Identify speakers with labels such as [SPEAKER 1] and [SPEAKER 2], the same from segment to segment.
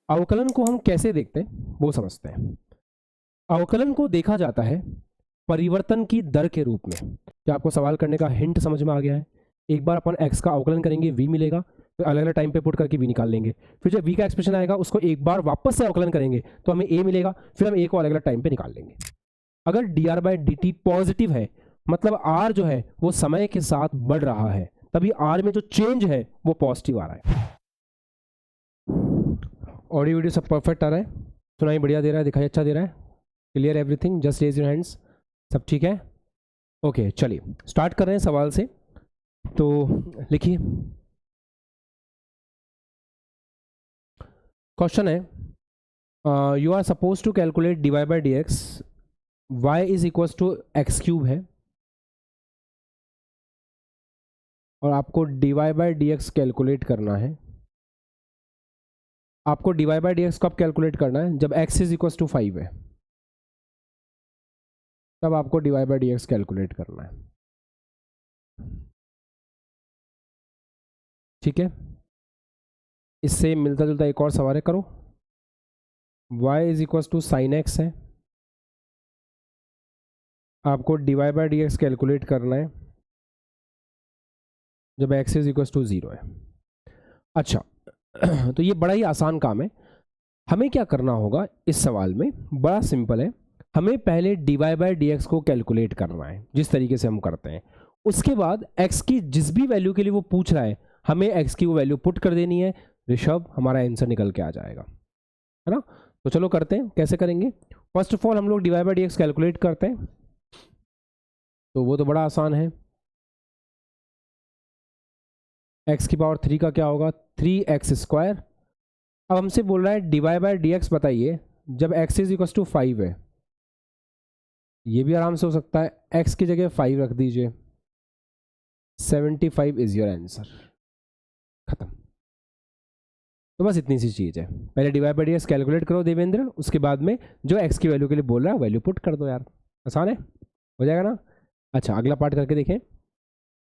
[SPEAKER 1] अवकलन को हम कैसे देखते हैं वो समझते हैं। अवकलन को देखा जाता है परिवर्तन की दर के रूप में। क्या आपको सवाल करने का हिंट समझ में आ गया है? एक बार अपन x का अवकलन करेंगे, v मिलेगा, फिर अलग अलग टाइम पे पुट करके v निकाल लेंगे, फिर जब v का एक्सप्रेशन आएगा उसको एक बार वापस से अवकलन करेंगे तो हमें a मिलेगा, फिर हम a को अलग अलग टाइम पे निकाल लेंगे। अगर dr बाई dt पॉजिटिव है, मतलब r जो है वो समय के साथ बढ़ रहा है, तभी r में जो चेंज है वो पॉजिटिव आ रहा है। ऑडियो वीडियो सब परफेक्ट आ रहा है? सुनाई बढ़िया दे रहा है, दिखाई अच्छा दे रहा है? Clear everything? Just raise your hands. सब ठीक है? ओके, चलिए स्टार्ट कर रहे हैं सवाल से। तो लिखिए, क्वेश्चन है you are suppose to calculate dy by D x, y is equal to x cube है, और आपको dy by D x calculate करना है। आपको dy बाई डी एक्स कब कैलकुलेट करना है? जब x इज इक्वल टू 5 है, तब आपको dy by D x calculate करना है। ठीक है, इससे मिलता जुलता एक और सवाल है, करो। y is equal to sine x है, आपको dy by D x calculate करना है जब x इज इक्वल टू 0 है। अच्छा, तो ये बड़ा ही आसान काम है। हमें क्या करना होगा इस सवाल में? बड़ा सिंपल है। हमें पहले dy बाई डी एक्स को कैलकुलेट करना है जिस तरीके से हम करते हैं। उसके बाद x की जिस भी वैल्यू के लिए वो पूछ रहा है, हमें x की वो वैल्यू पुट कर देनी है। ऋषभ, हमारा आंसर निकल के आ जाएगा, है ना? तो चलो करते हैं, कैसे करेंगे। फर्स्ट ऑफ ऑल हम लोग dy by D x calculate करते हैं, तो वो तो बड़ा आसान है। x की पावर 3 का क्या होगा? 3x square. अब हमसे बोल रहा है dy बाई डी एक्स बताइए जब x इज इक्वल टू 5 है। ये भी आराम से हो सकता है, x की जगह 5 रख दीजिए, 75 इज योर आंसर। खत्म। तो बस इतनी सी चीज़ है। पहले dy by D x calculate करो देवेंद्र, उसके बाद में जो x की वैल्यू के लिए बोल रहा है वैल्यू पुट कर दो यार। आसान है, हो जाएगा ना? अच्छा, अगला पार्ट करके देखें।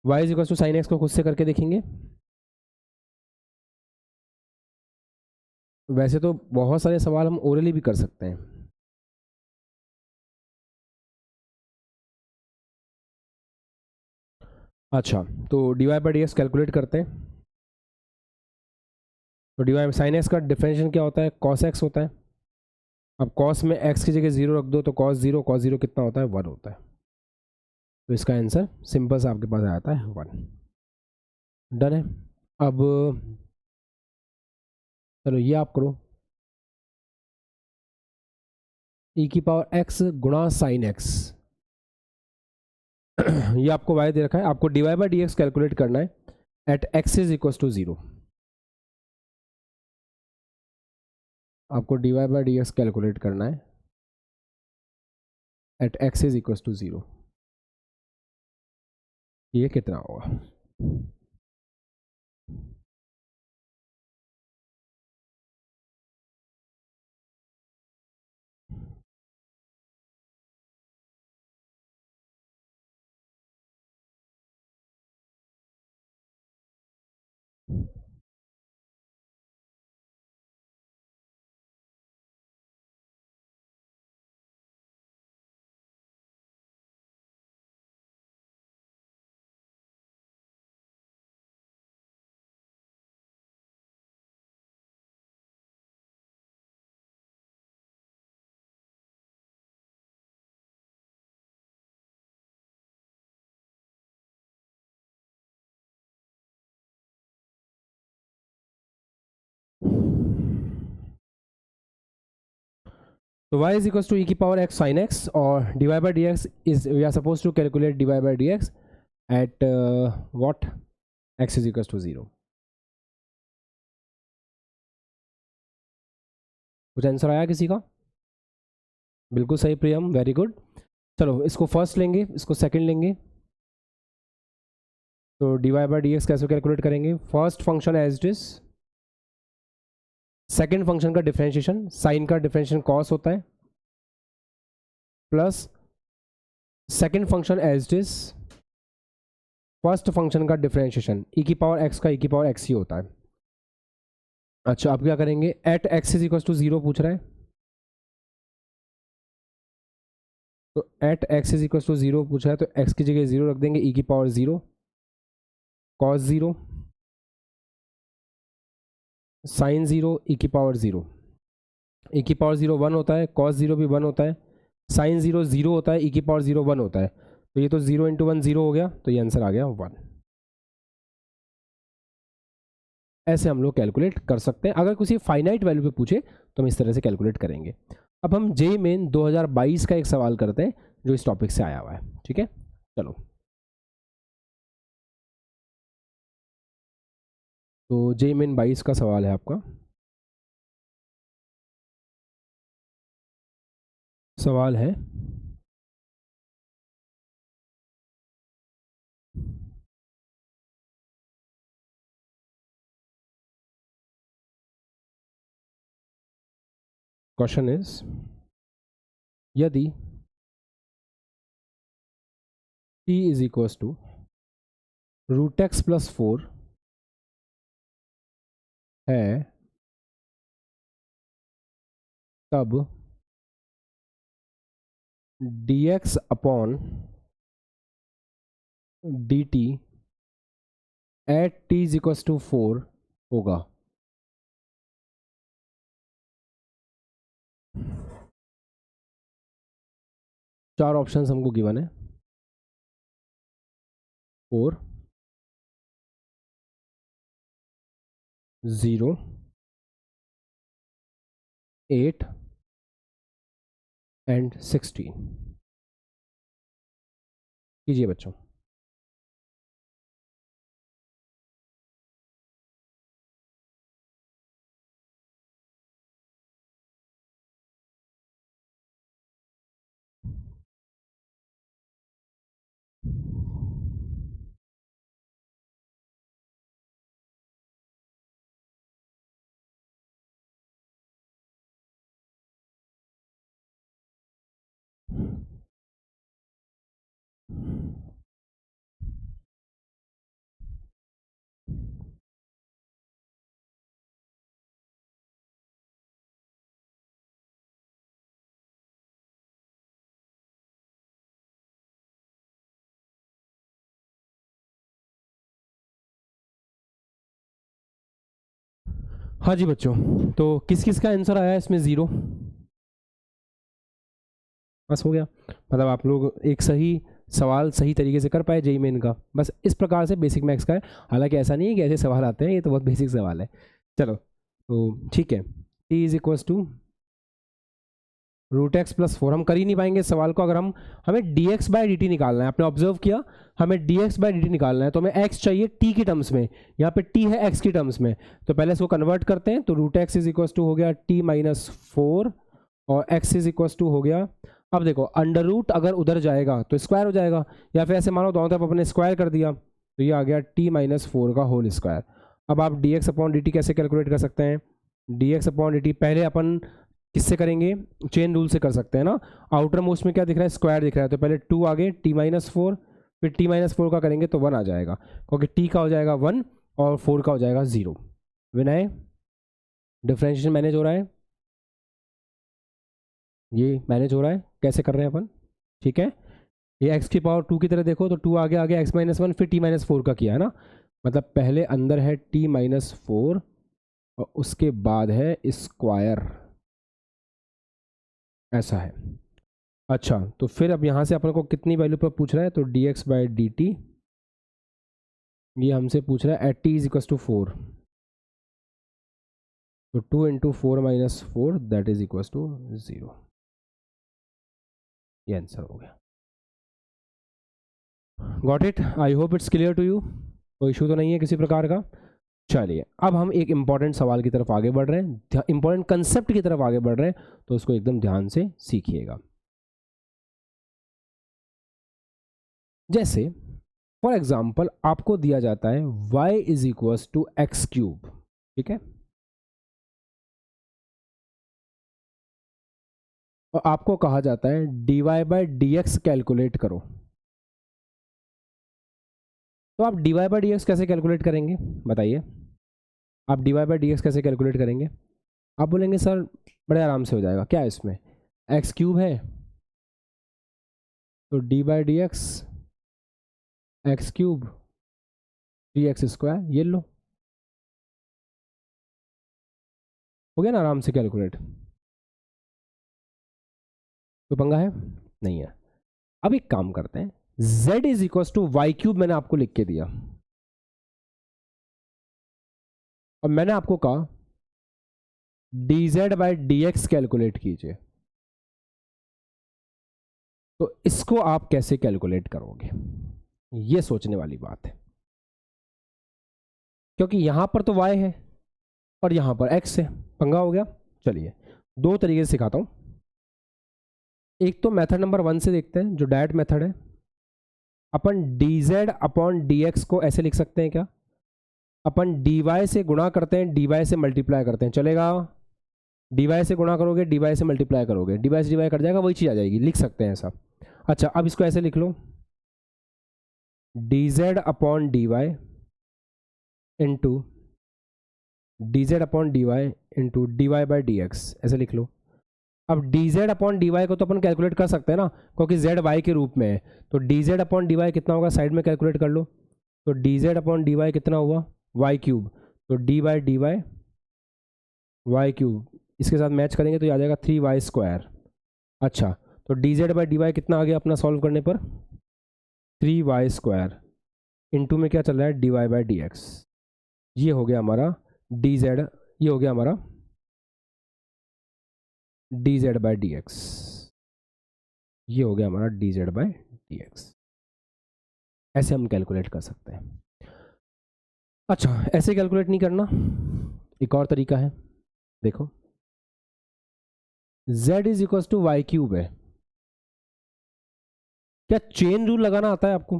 [SPEAKER 1] y is equal to sine x को खुद से करके देखेंगे। वैसे तो बहुत सारे सवाल हम ओरली भी कर सकते हैं। अच्छा, तो dy by D x calculate करते हैं। तो dy साइन एक्स का डिफरेंशियल क्या होता है? cos x होता है। अब cos में x की जगह 0 रख दो तो cos 0 कितना होता है? 1 होता है। तो इसका आंसर सिंपल सा आपके पास आ जाता है 1। डन है। अब चलो ये आप करो, e की पावर x गुणा साइन x। ये आपको y दे रखा है, आपको dy by D x calculate करना है at x is equal to 0। आपको dy by D x calculate करना है at x is equal to 0। ये कितना होगा? तो y is equals to e की पावर x sin x, और dy by dx is we are supposed to calculate dy by dx at what? x is equals to 0। कुछ answer आया किसी का? बिल्कुल सही प्रियम, वेरी गुड। चलो इसको फर्स्ट लेंगे, इसको सेकंड लेंगे। तो dy by dx कैसे कैलकुलेट करेंगे? First function as it is, second function का डिफरेंशिएशन, साइन का डिफरेंशिएशन कॉस होता है, plus second function as it is, first function का डिफरेंशिएशन e की पावर x का e की पावर x ही होता है। अच्छा, आप क्या करेंगे, at x is equal to 0 पूछ रहा है, तो at x is equal to 0 पूछा है, तो एक्स की जगह 0 रख देंगे, ई की पावर 0 कॉस 0 साइन 0 ई की पावर 0, ई की पावर 0 1 होता है, कॉस 0 भी 1 होता है, साइन 0 0 होता है, ई की पावर 0 1 होता है, तो ये तो 0 इंटू 1 0 हो गया, तो ये आंसर आ गया 1। ऐसे हम लोग कैलकुलेट कर सकते हैं। अगर किसी फाइनाइट वैल्यू पे पूछे तो हम इस तरह से कैलकुलेट करेंगे। अब हम जेईई मेन 2022 का एक सवाल करते हैं जो इस टॉपिक से आया हुआ है, ठीक है, चलो। तो जेईई मेन 22 का सवाल है आपका। सवाल है, क्वेश्चन इज, यदि t is equal to root x plus 4 है, तब dx upon dt at t is equal to 4 होगा। चार ऑप्शंस हमको गिवन है, 4 0 8 एंड 16। कीजिए बच्चों। हाँ जी बच्चों, तो किस किस का आंसर आया इसमें 0? बस हो गया, मतलब आप लोग एक सही सवाल सही तरीके से कर पाए जेईई मेन का। बस इस प्रकार से बेसिक मैथ्स का है, हालांकि ऐसा नहीं है कि ऐसे सवाल आते हैं, ये तो बहुत बेसिक सवाल है। चलो, तो ठीक है, t is equal to root x plus 4 हम कर ही नहीं पाएंगे इस सवाल को, अगर हमें D x by D T निकालना है। आपने ऑब्जर्व किया, हमें D x by D T निकालना है, तो हमें एक्स चाहिए टी की टर्म्स में, यहाँ पे टी है एक्स की टर्म्स में, तो पहले इसको कन्वर्ट करते हैं। तो root x is equal to हो गया टी माइनस 4 और एक्स इज इक्वल टू हो गया, अब देखो अंडर रूट अगर उधर जाएगा तो स्क्वायर हो जाएगा, या फिर ऐसे मानो दोनों तरफ अपने स्क्वायर कर दिया, तो ये आ गया टी माइनस 4 का होल स्क्वायर। अब आप d x upon d t कैसे कैलकुलेट कर सकते हैं? D x upon d t पहले अपन किससे करेंगे, चेन रूल से कर सकते हैं ना। आउटर मोस्ट में क्या दिख रहा है, स्क्वायर दिख रहा है, तो पहले 2 आगे टी माइनस 4, फिर टी माइनस 4 का करेंगे तो 1 आ जाएगा, क्योंकि टी का हो जाएगा 1 और 4 का हो जाएगा 0। विनय, डिफ्रेंशिएशन मैनेज हो रहा है, ये मैनेज हो रहा है, कैसे कर रहे हैं अपन, ठीक है। ये एक्स की पावर 2 की तरह देखो, तो 2 आगे आगे एक्स माइनस 1 फिर टी माइनस 4 का किया है ना, मतलब पहले अंदर है टी माइनस 4 और उसके बाद है स्क्वायर, ऐसा है। अच्छा, तो फिर अब यहाँ से अपन को कितनी वैल्यू पर पूछ रहा है, तो d x by D t, ये हमसे पूछ रहा है at t is equal to 4, तो 2 into 4 minus 4 that is equal to 0, ये आंसर हो गया। Got it, I hope it's clear to you, कोई इशू तो नहीं है किसी प्रकार का। चलिए, अब हम एक इंपॉर्टेंट सवाल की तरफ आगे बढ़ रहे हैं, इंपॉर्टेंट कंसेप्ट की तरफ आगे बढ़ रहे हैं, तो उसको एकदम ध्यान से सीखिएगा। जैसे फॉर एग्जाम्पल आपको दिया जाता है y is equal to x cube, ठीक है, और आपको कहा जाता है dy by D x calculate करो। तो आप dy बाई डी एक्स कैसे कैलकुलेट करेंगे बताइए? आप d Y by D x कैसे कैलकुलेट करेंगे? आप बोलेंगे सर बड़े आराम से हो जाएगा, क्या है इसमें, एक्स क्यूब है तो D by D x cube 3x², ये लो, हो गया ना आराम से कैलकुलेट। तो पंगा है नहीं है। अब एक काम करते हैं, z is equal to y cube मैंने आपको लिख के दिया और मैंने आपको कहा dz by D x calculate कीजिए। तो इसको आप कैसे कैलकुलेट करोगे, ये सोचने वाली बात है, क्योंकि यहां पर तो y है और यहां पर x है, पंगा हो गया। चलिए दो तरीके से सिखाता हूं। एक तो मेथड नंबर 1 से देखते हैं, जो डायरेक्ट मेथड है। अपन dz अपॉन dx को ऐसे लिख सकते हैं क्या, अपन dy से गुणा करते हैं, dy से मल्टीप्लाई करते हैं, चलेगा? dy से गुणा करोगे, dy से मल्टीप्लाई करोगे, dy से dy कट जाएगा, वही चीज़ आ जाएगी, लिख सकते हैं ऐसा। अच्छा अब इसको ऐसे लिख लो, dz upon dy into dz upon dy into dy by D x, ऐसे लिख लो। अब dz अपॉन dy को तो अपन कैलकुलेट कर सकते हैं ना, क्योंकि z y के रूप में है। तो dz अपॉन dy कितना होगा, साइड में कैलकुलेट कर लो। तो dz अपॉन dy कितना हुआ, y क्यूब, तो d by d y cube, इसके साथ मैच करेंगे तो ये आ जाएगा 3y²। अच्छा तो dz बाई डी कितना आ गया अपना सॉल्व करने पर, 3y², इंटू में क्या चल रहा है, dy बाई डी एक्स। ये हो गया हमारा dz, ये हो गया हमारा dz बाई डी एक्स, ये हो गया हमारा dz बाई डी एक्स। ऐसे हम कैलकुलेट कर सकते हैं। अच्छा ऐसे कैलकुलेट नहीं करना, एक और तरीका है, देखो z is equal to y cube है। क्या चेन रूल लगाना आता है आपको?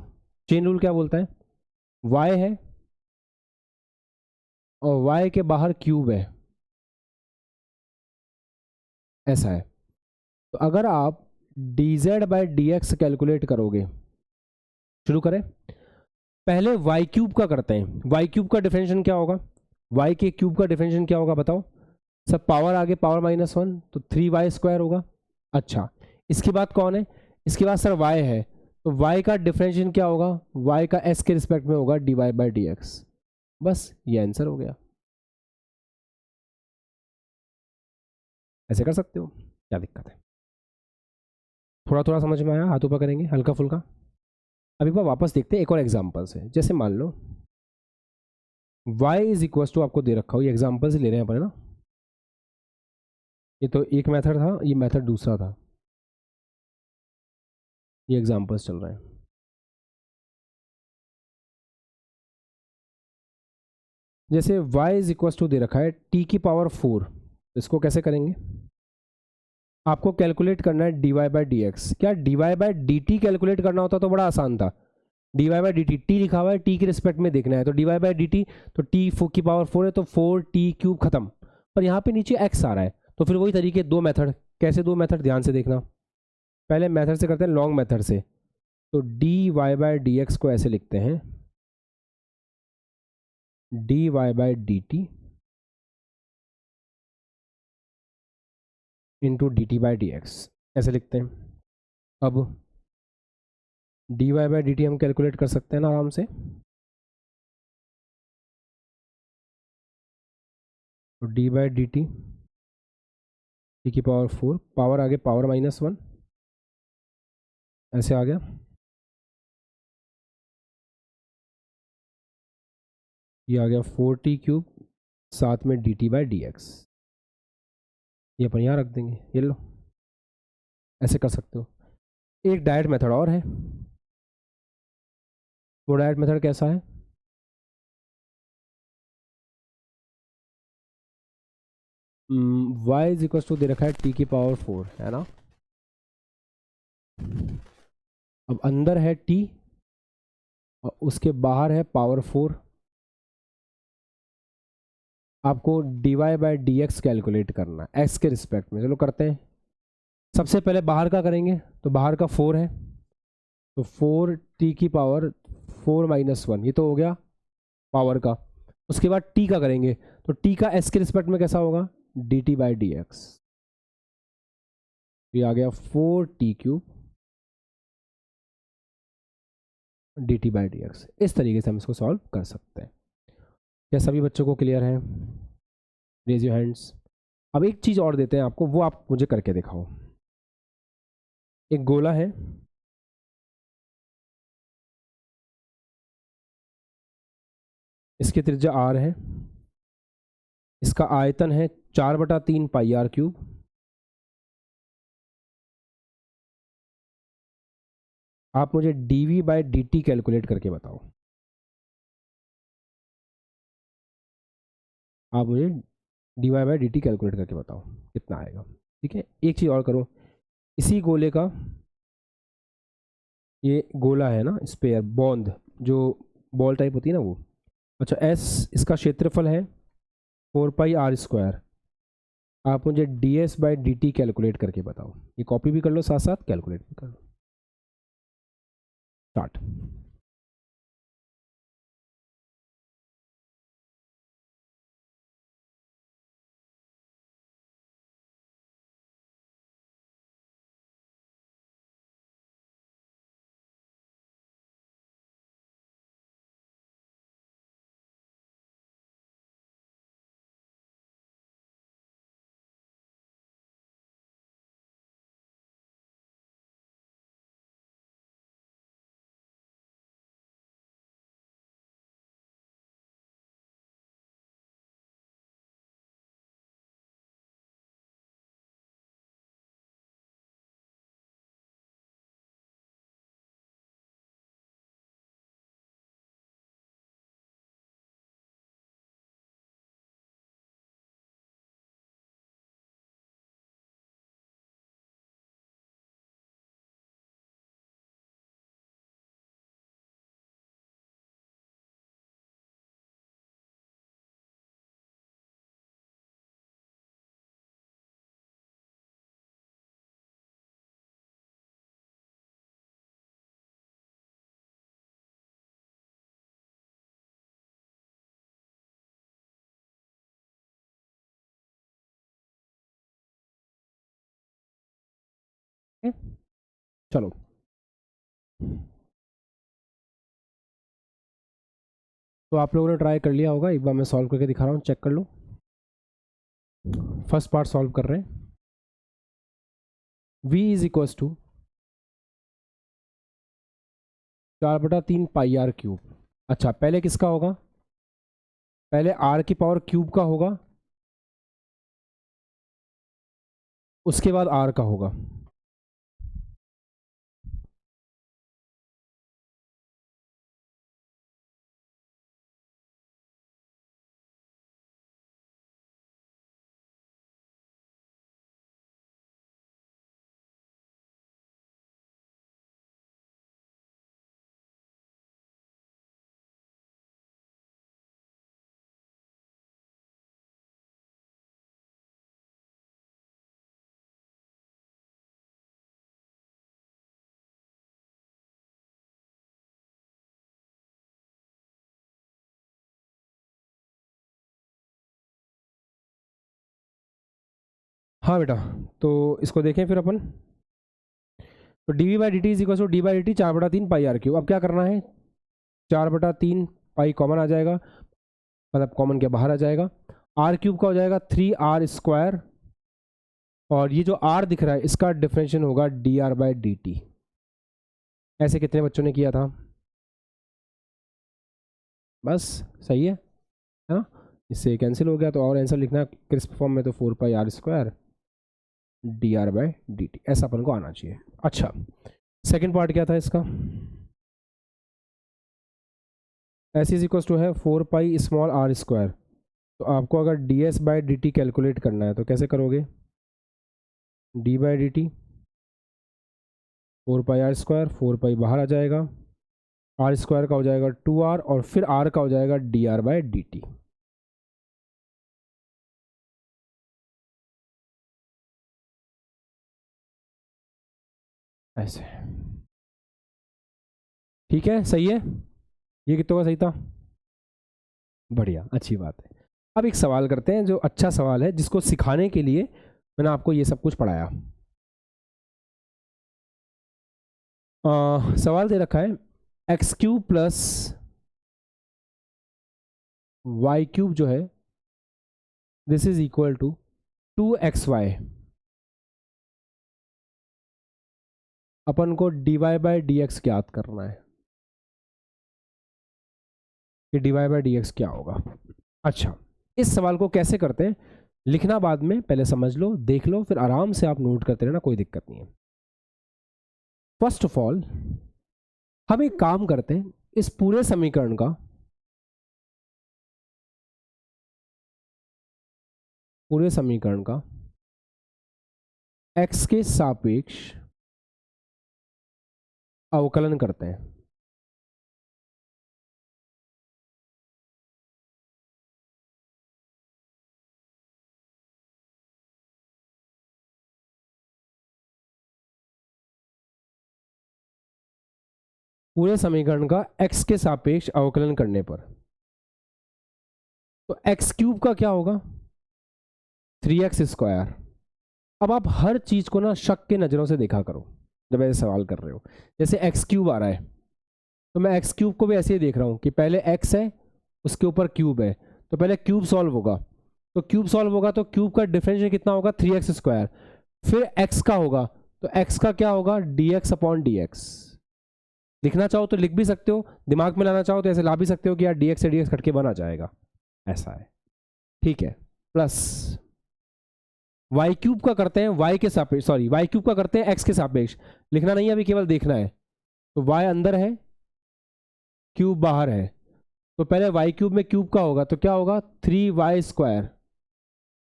[SPEAKER 1] चेन रूल क्या बोलता है, y है और y के बाहर क्यूब है, ऐसा है। तो अगर आप dz by D x calculate करोगे, शुरू करें, पहले y क्यूब का करते हैं। y क्यूब का डिफरेंशिएशन क्या होगा, y के क्यूब का डिफरेंशिएशन क्या होगा बताओ? सब पावर आगे पावर -1 तो 3y² होगा। अच्छा इसके बाद कौन है, इसके बाद सर y है, तो y का डिफरेंशिएशन क्या होगा, y का s के रिस्पेक्ट में होगा dy बाई डी एक्स। बस ये आंसर हो गया। ऐसे कर सकते हो, क्या दिक्कत है? थोड़ा थोड़ा समझ में आया, हाथ ऊपर करेंगे हल्का फुल्का। अब एक बार वापस देखते हैं एक और एग्जांपल से। जैसे मान लो y इज इक्वल टू, आपको दे रखा हो, ये एग्जांपल से ले रहे हैं अपन, है ना। ये तो एक मेथड था, ये मेथड दूसरा था, ये एग्जांपल्स चल रहे हैं। जैसे y इज इक्वल टू दे रखा है t की पावर 4, इसको कैसे करेंगे, आपको कैलकुलेट करना है dy बाई डी एक्स। क्या dy by D T calculate करना होता तो बड़ा आसान था, dy by D T, T लिखा हुआ है, t के रिस्पेक्ट में देखना है, तो dy बाई डी टी, तो t की पावर 4 है तो 4t³ खत्म। पर यहाँ पे नीचे x आ रहा है, तो फिर वही तरीके, दो मेथड। कैसे दो मेथड, ध्यान से देखना। पहले मेथड से करते हैं, लॉन्ग मेथड से। तो dy बाई डी एक्स को ऐसे लिखते हैं, dy by D T into D T by D x, ऐसे लिखते हैं। अब dy बाई डी टी हम कैलकुलेट कर सकते हैं ना आराम से। तो D by D T, T की पावर 4, पावर आगे पावर -1, ऐसे आ गया। ये आ गया 4t³, साथ में D T by D x, ये अपन यहाँ रख देंगे, ये लो। ऐसे कर सकते हो। एक डायरेक्ट मेथड और है, वो डायरेक्ट मेथड कैसा है, y इज इक्वल टू दे रखा है t की पावर 4, है ना। अब अंदर है t और उसके बाहर है पावर 4। आपको dy by D x calculate करना है x के रिस्पेक्ट में, चलो करते हैं। सबसे पहले बाहर का करेंगे, तो बाहर का 4 है, तो 4t की पावर 4 -1, ये तो हो गया पावर का। उसके बाद t का करेंगे, तो टी का एस के रिस्पेक्ट में कैसा होगा, D T by D x. ये आ गया 4t³ D T by D x. इस तरीके से हम इसको सॉल्व कर सकते हैं। क्या सभी बच्चों को क्लियर है? Raise your hands. अब एक चीज़ और देते हैं आपको, वो आप मुझे करके दिखाओ। एक गोला है, इसकी त्रिज्या r है, इसका आयतन है 4/3 पाई r क्यूब। आप मुझे dv by D T calculate करके बताओ। आप मुझे dy by D T calculate करके बताओ कितना आएगा। ठीक है, एक चीज़ और करो, इसी गोले का, ये गोला है ना स्पेयर बॉन्ड, जो बॉल टाइप होती है ना वो, अच्छा एस इसका क्षेत्रफल है 4πr²। आप मुझे ds by D T calculate करके बताओ। ये कॉपी भी कर लो, साथ साथ कैलकुलेट भी कर लो। स्टार्ट। चलो, तो आप लोगों ने ट्राई कर लिया होगा, एक बार मैं सॉल्व करके दिखा रहा हूँ, चेक कर लो। फर्स्ट पार्ट सॉल्व कर रहे हैं। v is equals to 4/3 pi r cube. अच्छा, पहले किसका होगा, पहले r की पावर क्यूब का होगा, उसके बाद r का होगा। हाँ बेटा, तो इसको देखें फिर अपन। तो d v by D t is equal to d by D t 4/3 pi r cube. अब क्या करना है, 4/3 पाई कॉमन आ जाएगा, मतलब कॉमन के बाहर आ जाएगा, r क्यूब का हो जाएगा 3r², और ये जो r दिख रहा है इसका डिफरेंशियल होगा dr बाई डी टी। ऐसे कितने बच्चों ने किया था? बस सही है ना, इससे कैंसिल हो गया, तो और आंसर लिखना क्रिस्प फॉर्म में, तो 4πr² dr by D T, ऐसा अपन को आना चाहिए। अच्छा, सेकेंड पार्ट क्या था इसका, s इज इक्वल टू है 4πr²। तो आपको अगर ds by D T calculate करना है तो कैसे करोगे, d by D T 4πr², 4π बाहर आ जाएगा, r² का हो जाएगा 2r, और फिर r का हो जाएगा dr बाई डी टी। ऐसे, ठीक है, सही है। ये कितनों का सही था? बढ़िया, अच्छी बात है। अब एक सवाल करते हैं जो अच्छा सवाल है, जिसको सिखाने के लिए मैंने आपको ये सब कुछ पढ़ाया। सवाल दे रखा है x cube plus y cube जो है this is equal to 2xy। अपन को dy बाई डी एक्स ज्ञात करना है कि dy बाई डी एक्स क्या होगा। अच्छा, इस सवाल को कैसे करते हैं लिखना बाद में, पहले समझ लो, देख लो, फिर आराम से आप नोट करते रहना, कोई दिक्कत नहीं है। फर्स्ट ऑफ ऑल हम एक काम करते हैं, इस पूरे समीकरण का x के सापेक्ष अवकलन करते हैं। पूरे समीकरण का x के सापेक्ष अवकलन करने पर तो एक्स क्यूब का क्या होगा 3x²। अब आप हर चीज को ना शक के नजरों से देखा करो जब ऐसे सवाल कर रहे हो। जैसे एक्स क्यूब आ रहा है तो मैं एक्स क्यूब को भी ऐसे ही देख रहा हूं कि पहले एक्स है उसके ऊपर क्यूब है, तो पहले क्यूब सॉल्व होगा, तो क्यूब का डिफरेंशियल कितना होगा 3x²। फिर एक्स का होगा तो एक्स का क्या होगा dx/dx। लिखना चाहो तो लिख भी सकते हो, दिमाग में लाना चाहो तो ऐसे ला भी सकते हो कि यार dx से dx कट के बन आ जाएगा, ऐसा है, ठीक है। प्लस वाई क्यूब का करते हैं वाई के सापेक्ष, सॉरी वाई क्यूब का करते हैं एक्स के सापेक्ष। लिखना नहीं है अभी, केवल देखना है। तो वाई अंदर है क्यूब बाहर है, तो पहले वाई क्यूब में क्यूब का होगा तो क्या होगा 3y²।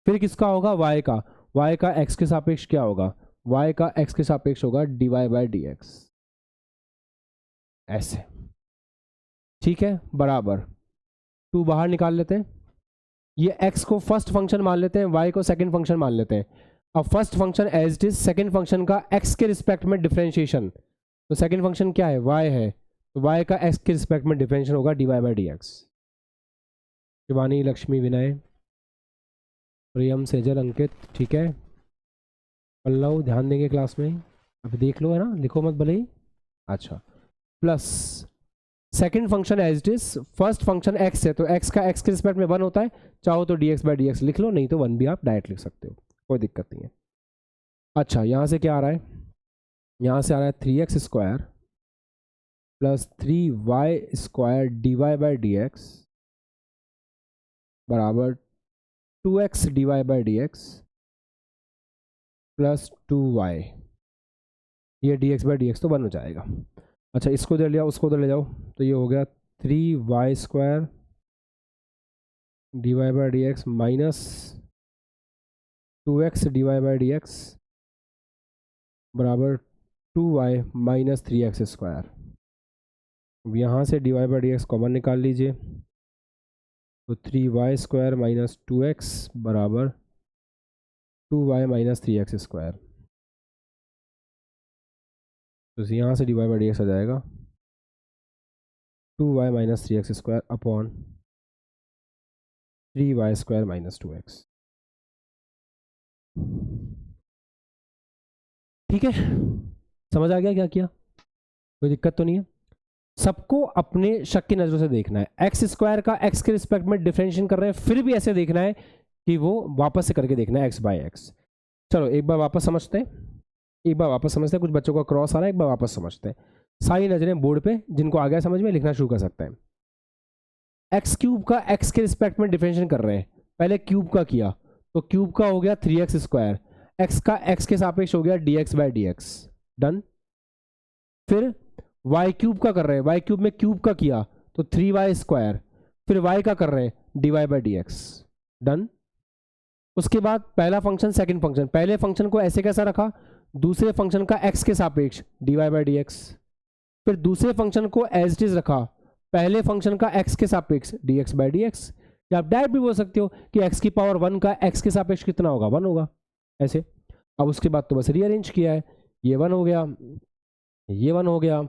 [SPEAKER 1] फिर किसका होगा वाई का एक्स के सापेक्ष क्या होगा, वाई का एक्स के सापेक्ष होगा dy बाई डी एक्स, ऐसे, ठीक है, बराबर 2 बाहर निकाल लेते हैं। ये x को फर्स्ट फंक्शन मान लेते हैं, y को सेकंड फंक्शन मान लेते हैं। अब first function as it is, second function का x के रिस्पेक्ट में डिफरेंशिएशन, तो सेकंड फंक्शन क्या है y है, तो y का x के रिस्पेक्ट में डिफरेंशिएशन होगा dy by D X. Shivani, Lakshmi, Vinay, Priyam, Sejal, Ankit, ठीक है, पल्लव, ध्यान देंगे क्लास में, अब देख लो है ना, लिखो मत भले ही। अच्छा, plus second function as it is, first function x है तो x का x के रिस्पेक्ट में 1 होता है, चाहो तो dx बाई डी एक्स लिख लो, नहीं तो 1 भी आप डायरेक्ट लिख सकते हो, कोई दिक्कत नहीं है। अच्छा, यहाँ से क्या आ रहा है, यहाँ से आ रहा है 3x² plus 3y² dy by D x बराबर 2x dy by D x plus 2y, ये dx बाई डी एक्स तो 1 हो जाएगा। अच्छा, इसको दे लिया उसको ले जाओ, तो ये हो गया 3y² dy by D x minus 2x dy by D x बराबर 2y माइनस 3x²। अब यहाँ से dy by D x common निकाल लीजिए, तो 3y² माइनस 2x बराबर 2y माइनस 3x²। तो यहाँ से dy बाई डी एक्स आ जाएगा 2y minus 3x² upon 3y² minus 2x, ठीक है। समझ आ गया क्या किया, कोई दिक्कत तो नहीं है। सबको अपने शक की नजरों से देखना है, x² का x के रिस्पेक्ट में डिफरेंशिएशन कर रहे हैं, फिर भी ऐसे देखना है कि वो वापस से करके देखना है x बाई एक्स। चलो एक बार वापस समझते हैं, कुछ बच्चों का क्रॉस आ रहा है, एक बार वापस समझते हैं। सारी नजरें बोर्ड पे, जिनको आ गया समझ में लिखना शुरू कर सकते हैं। एक्स क्यूब का एक्स के रिस्पेक्ट में डिफरेंशिएशन कर रहे हैं, पहले क्यूब का किया तो क्यूब का हो गया 3x², एक्स का एक्स के सापेक्ष हो गया dx by D x, done. फिर वाई क्यूब का कर रहे हैं, वाई क्यूब में क्यूब का किया तो 3y², फिर y का कर रहे हैं dy by D x, done. उसके बाद पहला फंक्शन सेकंड फंक्शन, पहले फंक्शन को ऐसे कैसा रखा, दूसरे फंक्शन का x के सापेक्ष dy बाई डी एक्स, फिर दूसरे फंक्शन को एज इट इज रखा, पहले फंक्शन का x के सापेक्ष dx बाई डी एक्स, या आप डायरेक्ट भी बोल सकते हो कि x की पावर 1 का x के सापेक्ष कितना होगा 1 होगा, ऐसे। अब उसके बाद तो बस रीअरेंज किया है, ये 1 हो गया, ये 1 हो गया,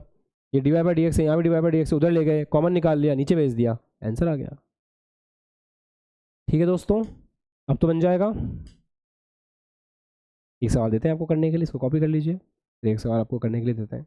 [SPEAKER 1] ये dy बाई डी एक्स है, यहाँ भी dy बाई डी एक्स उधर ले गए, कॉमन निकाल लिया, नीचे भेज दिया, आंसर आ गया। ठीक है दोस्तों, अब तो बन जाएगा। एक सवाल देते हैं आपको करने के लिए, इसको कॉपी कर लीजिए, फिर एक सवाल आपको करने के लिए देते हैं।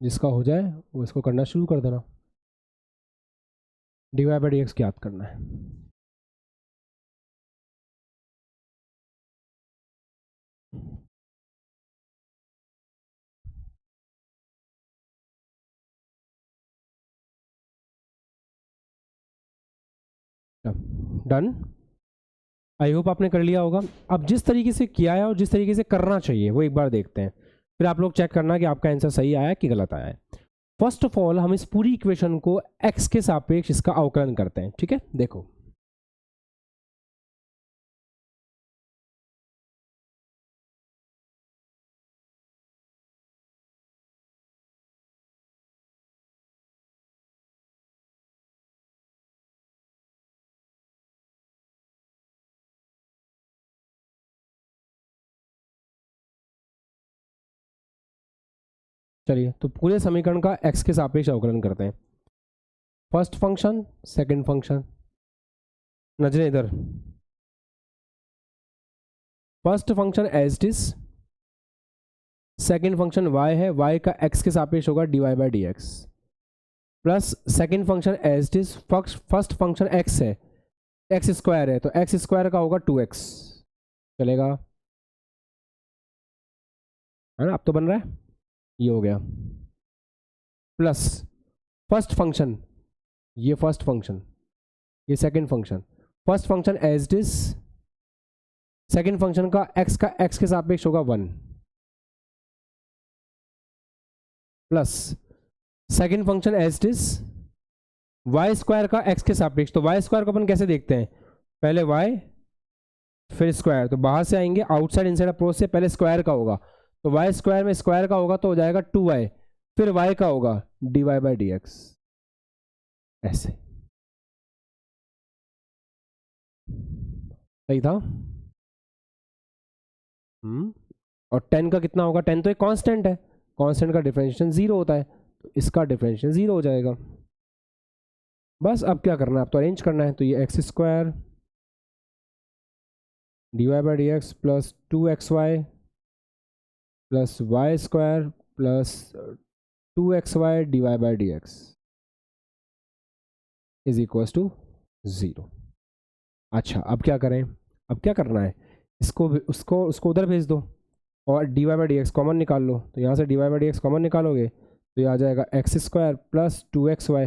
[SPEAKER 1] जिसका हो जाए वो इसको करना शुरू कर देना। dy बाई डी एक्स याद करना है। डन। आई होप आपने कर लिया होगा। अब जिस तरीके से किया है और जिस तरीके से करना चाहिए वो एक बार देखते हैं, फिर आप लोग चेक करना कि आपका आंसर सही आया कि गलत आया है। फर्स्ट ऑफ ऑल हम इस पूरी इक्वेशन को x के सापेक्ष इसका अवकलन करते हैं। ठीक है, देखो चलिए, तो पूरे समीकरण का x के सापेक्ष अवकलन करते हैं। फर्स्ट फंक्शन, सेकंड फंक्शन, नजरें इधर। First function as it is, second function y है, y का x के सापेक्ष होगा dy by D x, plus second function as it is, first function x है, x स्क्वायर है, तो x स्क्वायर का होगा 2x। चलेगा, है ना? अब तो बन रहा है, ये हो गया। प्लस फर्स्ट फंक्शन, ये फर्स्ट फंक्शन, ये second function, first function as it is, second function का x के सापेक्ष होगा 1, plus second function as it is, y square का x के सापेक्ष। तो वाई स्क्वायर को अपन कैसे देखते हैं, पहले y फिर स्क्वायर, तो बाहर से आएंगे, आउटसाइड इनसाइड अप्रोच से पहले स्क्वायर का होगा, तो y स्क्वायर में स्क्वायर का होगा तो हो जाएगा 2y, फिर y का होगा dy बाई डी एक्स, ऐसे। सही था। और 10 का कितना होगा, 10 तो एक कांस्टेंट है, कांस्टेंट का डिफरेंशिएशन 0 होता है, तो इसका डिफरेंशिएशन 0 हो जाएगा। बस अब क्या करना है, अब तो अरेंज करना है, तो ये x square d Y by D x plus 2xy plus y square plus 2xy d Y by D x is equals to 0। अच्छा, अब क्या करें, अब क्या करना है, इसको उसको उसको उधर भेज दो और d Y by D x common निकाल लो, तो यहाँ से D Y by D x common निकालोगे तो ये आ जाएगा एक्स स्क्वायर प्लस 2xy,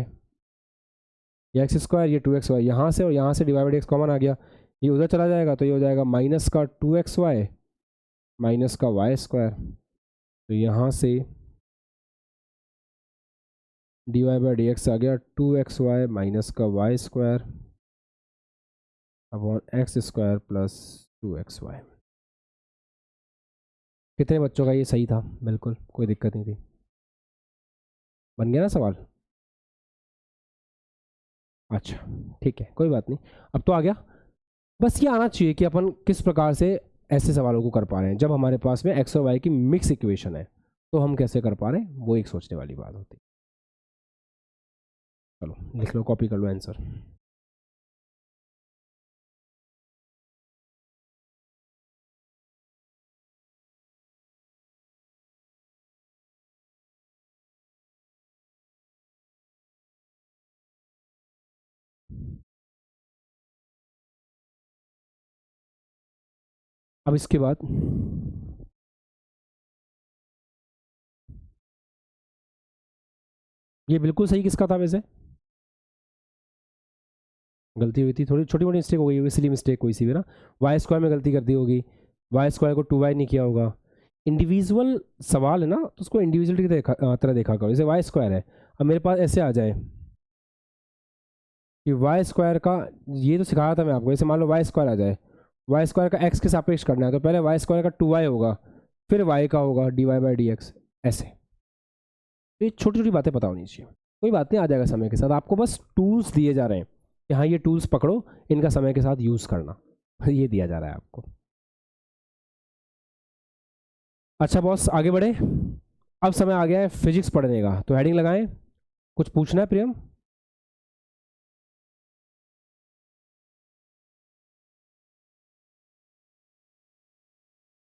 [SPEAKER 1] ये एक्स स्क्वायर, ये 2xy, यहाँ से और यहाँ से D Y by D x common आ गया, ये उधर चला जाएगा तो ये हो जाएगा माइनस का 2xy माइनस का वाई स्क्वायर, तो यहाँ से D Y by D X आ गया 2xy माइनस का Y square upon X square plus 2xy। कितने बच्चों का ये सही था, बिल्कुल कोई दिक्कत नहीं थी, बन गया ना सवाल। अच्छा ठीक है, कोई बात नहीं, अब तो आ गया। बस ये आना चाहिए कि अपन किस प्रकार से ऐसे सवालों को कर पा रहे हैं, जब हमारे पास में एक्स और वाई की मिक्स इक्वेशन है तो हम कैसे कर पा रहे हैं, वो एक सोचने वाली बात होती है। चलो लिख लो, कॉपी कर लो आंसर। अब इसके बाद ये बिल्कुल सही किसका था वैसे, गलती हुई थी, थोड़ी छोटी मोटी मिस्टेक हो गई होगी, सिली मिस्टेक कोई सी भी ना, वाई स्क्वायर में गलती कर दी होगी, वाई स्क्वायर को 2y नहीं किया होगा। इंडिविजुअल सवाल है ना, तो उसको इंडिविजुअलिटी की तरह देखा करो। जैसे वाई स्क्वायर है, अब मेरे पास ऐसे आ जाए कि वाई स्क्वायर का, ये तो सिखाया था मैं आपको, जैसे मान लो वाई स्क्वायर आ जाए, वाई स्क्वायर का एक्स के सापेक्ष करना है, तो पहले वाई स्क्वायर का 2y होगा, फिर वाई का होगा dy/dx, ऐसे। तो ये छोटी छोटी बातें पता होनी चाहिए, कोई बात नहीं, आ जाएगा समय के साथ। आपको बस टूल्स दिए जा रहे हैं कि हाँ ये टूल्स पकड़ो, इनका समय के साथ यूज़ करना, ये दिया जा रहा है आपको। अच्छा बॉस, आगे बढ़े। अब समय आ गया है फिजिक्स पढ़ने का, तो हेडिंग लगाएं। कुछ पूछना है प्रियम?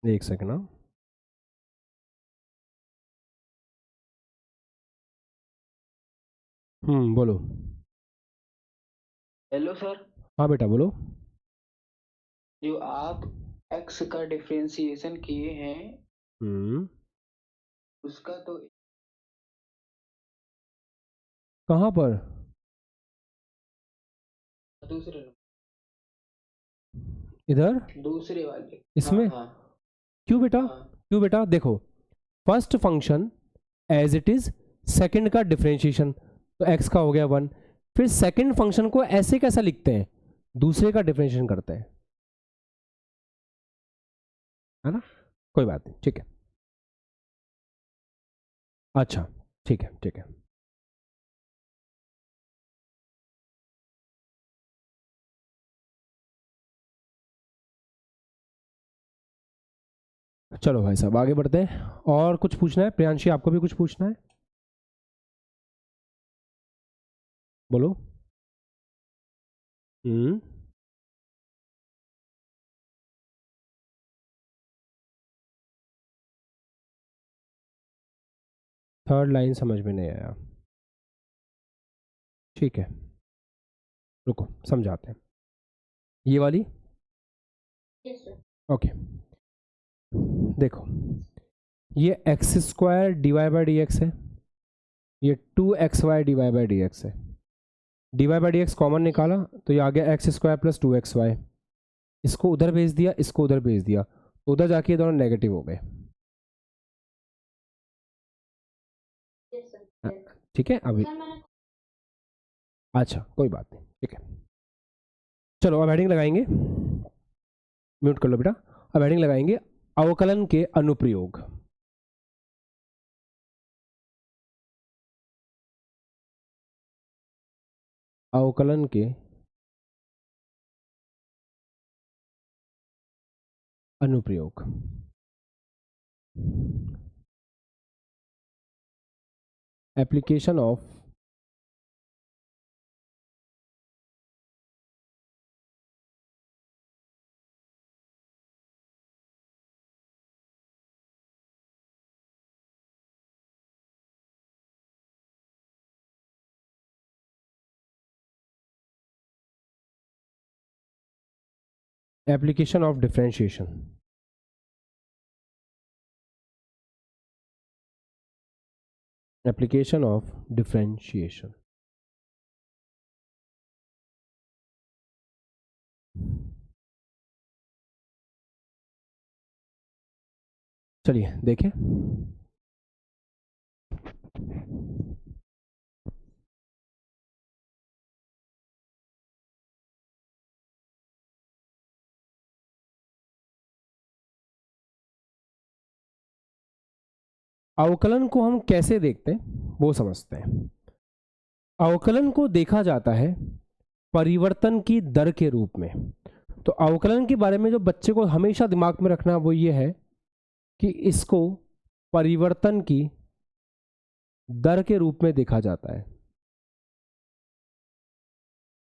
[SPEAKER 1] एक सेकंड ना। बोलो।
[SPEAKER 2] Hello sir.
[SPEAKER 1] हाँ बेटा बोलो।
[SPEAKER 2] जो आप एक्स का डिफरेंशिएशन किए हैं
[SPEAKER 1] हम्म
[SPEAKER 2] उसका तो
[SPEAKER 1] कहाँ पर?
[SPEAKER 2] दूसरे
[SPEAKER 1] इधर?
[SPEAKER 2] दूसरे वाले। हाँ
[SPEAKER 1] इसमें?
[SPEAKER 2] हाँ
[SPEAKER 1] क्यों बेटा?
[SPEAKER 2] हाँ।
[SPEAKER 1] क्यों बेटा? देखो, first function as it is, second का डिफरेंशिएशन, तो एक्स का हो गया 1, फिर सेकंड फंक्शन को ऐसे कैसा लिखते हैं, दूसरे का डिफरेंशिएशन करते हैं, है ना? कोई बात नहीं, ठीक है। अच्छा, ठीक है ठीक है। चलो भाई साहब आगे बढ़ते हैं। और कुछ पूछना है प्रियांशी? आपको भी कुछ पूछना है? बोलो। हम्म थर्ड लाइन समझ में नहीं आया। ठीक है, रुको समझाते हैं। ये वाली? ओके, देखो, ये एक्स स्क्वायर dy/dx है, ये 2xy/dy/dx है। dy/dx कॉमन निकाला तो ये आ गया एक्स स्क्वायर प्लस 2xy, इसको उधर भेज दिया, इसको उधर भेज दिया, तो उधर जाके ये दोनों नेगेटिव हो गए। ठीक है अभी? अच्छा कोई बात नहीं, ठीक है। चलो अब हेडिंग लगाएंगे, म्यूट कर लो बेटा। अब हेडिंग लगाएंगे, अवकलन के अनुप्रयोग। अवकलन के अनुप्रयोग। Application of application of differentiation. Application of differentiation. चलिए देखें। अवकलन को हम कैसे देखते हैं वो समझते हैं। अवकलन को देखा जाता है परिवर्तन की दर के रूप में। तो अवकलन के बारे में जो बच्चे को हमेशा दिमाग में रखना वो ये है कि इसको परिवर्तन की दर के रूप में देखा जाता है,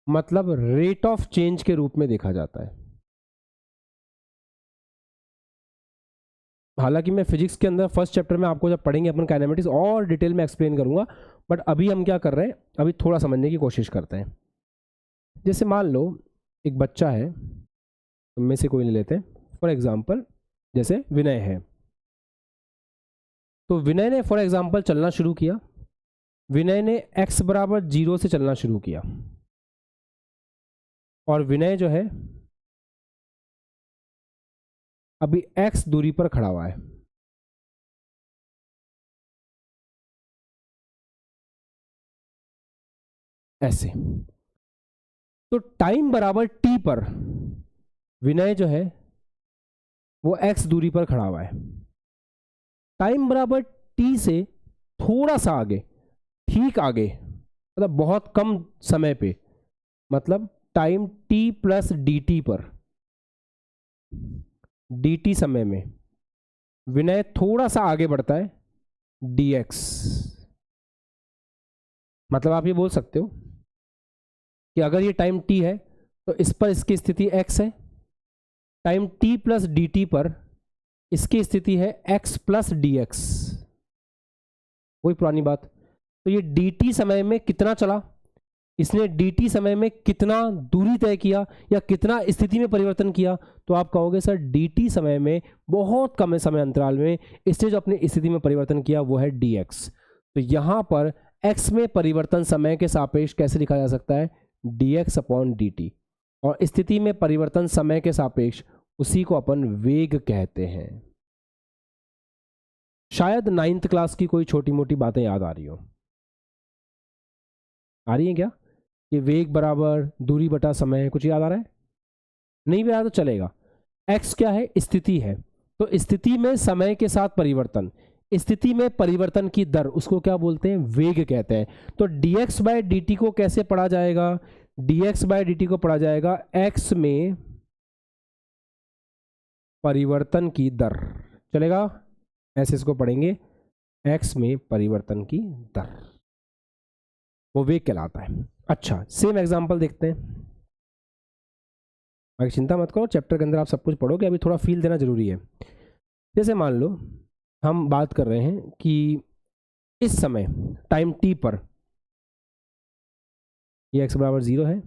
[SPEAKER 1] मतलब रेट ऑफ चेंज के रूप में देखा जाता है। हालांकि मैं फिजिक्स के अंदर फर्स्ट चैप्टर में आपको जब पढ़ेंगे अपन काइनेमेटिक्स और डिटेल में एक्सप्लेन करूंगा, बट अभी हम क्या कर रहे हैं, अभी थोड़ा समझने की कोशिश करते हैं। जैसे मान लो एक बच्चा है, में से कोई ले लेते हैं, फॉर एग्जांपल जैसे विनय है। तो विनय ने फॉर एग्जांपल चलना शुरू किया, विनय ने x बराबर 0 से चलना शुरू किया। और विनय जो है अभी x दूरी पर खड़ा हुआ है। ऐसे। तो टाइम बराबर t पर विनय जो है वो x दूरी पर खड़ा हुआ है। टाइम बराबर t से थोड़ा सा आगे, ठीक आगे, मतलब बहुत कम समय पे, मतलब टाइम t प्लस dt पर, dt समय में विनय थोड़ा सा आगे बढ़ता है dx। मतलब आप ये बोल सकते हो कि अगर ये टाइम t है तो इस पर इसकी स्थिति x है, टाइम t प्लस dt पर इसकी स्थिति है x प्लस dx। वही पुरानी बात। तो ये dt समय में कितना चला, इसने dt समय में कितना दूरी तय किया या कितना स्थिति में परिवर्तन किया, तो आप कहोगे सर dt समय में बहुत कम समय अंतराल में इसने जो अपनी स्थिति में परिवर्तन किया वो है dx। तो यहां पर x में परिवर्तन समय के सापेक्ष कैसे लिखा जा सकता है, dx अपॉन dt। और स्थिति में परिवर्तन समय के सापेक्ष उसी को अपन वेग कहते हैं। शायद 9th क्लास की कोई छोटी मोटी बातें याद आ रही हो। आ रही है क्या कि वेग बराबर दूरी बटा समय, कुछ याद आ रहा है? नहीं भी आया तो चलेगा। x क्या है, स्थिति है। तो स्थिति में समय के साथ परिवर्तन, स्थिति में परिवर्तन की दर, उसको क्या बोलते हैं, वेग कहते हैं। तो dx बाय dt को कैसे पढ़ा जाएगा, dx बाय dt को पढ़ा जाएगा x में परिवर्तन की दर। चलेगा, ऐसे इसको पढ़ेंगे, x में परिवर्तन की दर, वो वेग कहलाता है। अच्छा, सेम एग्जांपल देखते हैं। आगे चिंता मत करो, चैप्टर के अंदर आप सब कुछ पढ़ोगे, अभी थोड़ा फील देना जरूरी है। जैसे मान लो हम बात कर रहे हैं कि इस समय टाइम t पर ये x बराबर 0 है,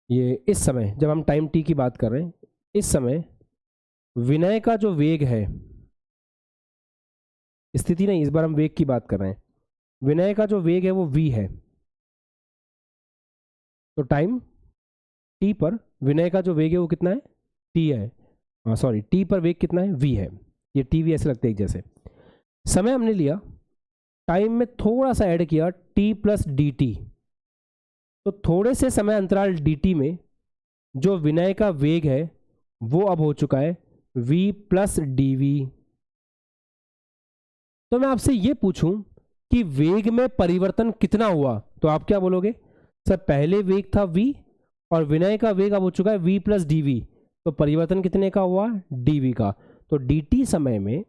[SPEAKER 1] ये इस समय जब हम टाइम t की बात कर रहे हैं, इस समय विनय का जो वेग है, स्थिति नहीं, इस बार हम वेग की बात कर रहे हैं, विनय का जो वेग है वो v है। तो टाइम t पर विनय का जो वेग है वो कितना है, t है, सॉरी t पर वेग कितना है, v है। ये t v ऐसे लगते हैं एक जैसे। समय हमने लिया, टाइम में थोड़ा सा ऐड किया t प्लस dt, तो थोड़े से समय अंतराल dt में जो विनय का वेग है वो अब हो चुका है v प्लस dv। तो मैं आपसे ये पूछूं कि वेग में परिवर्तन कितना हुआ, तो आप क्या बोलोगे, सर पहले वेग था v और विनय का वेग अब हो चुका है v प्लस dv, तो परिवर्तन कितने का हुआ, dv का। तो dt समय में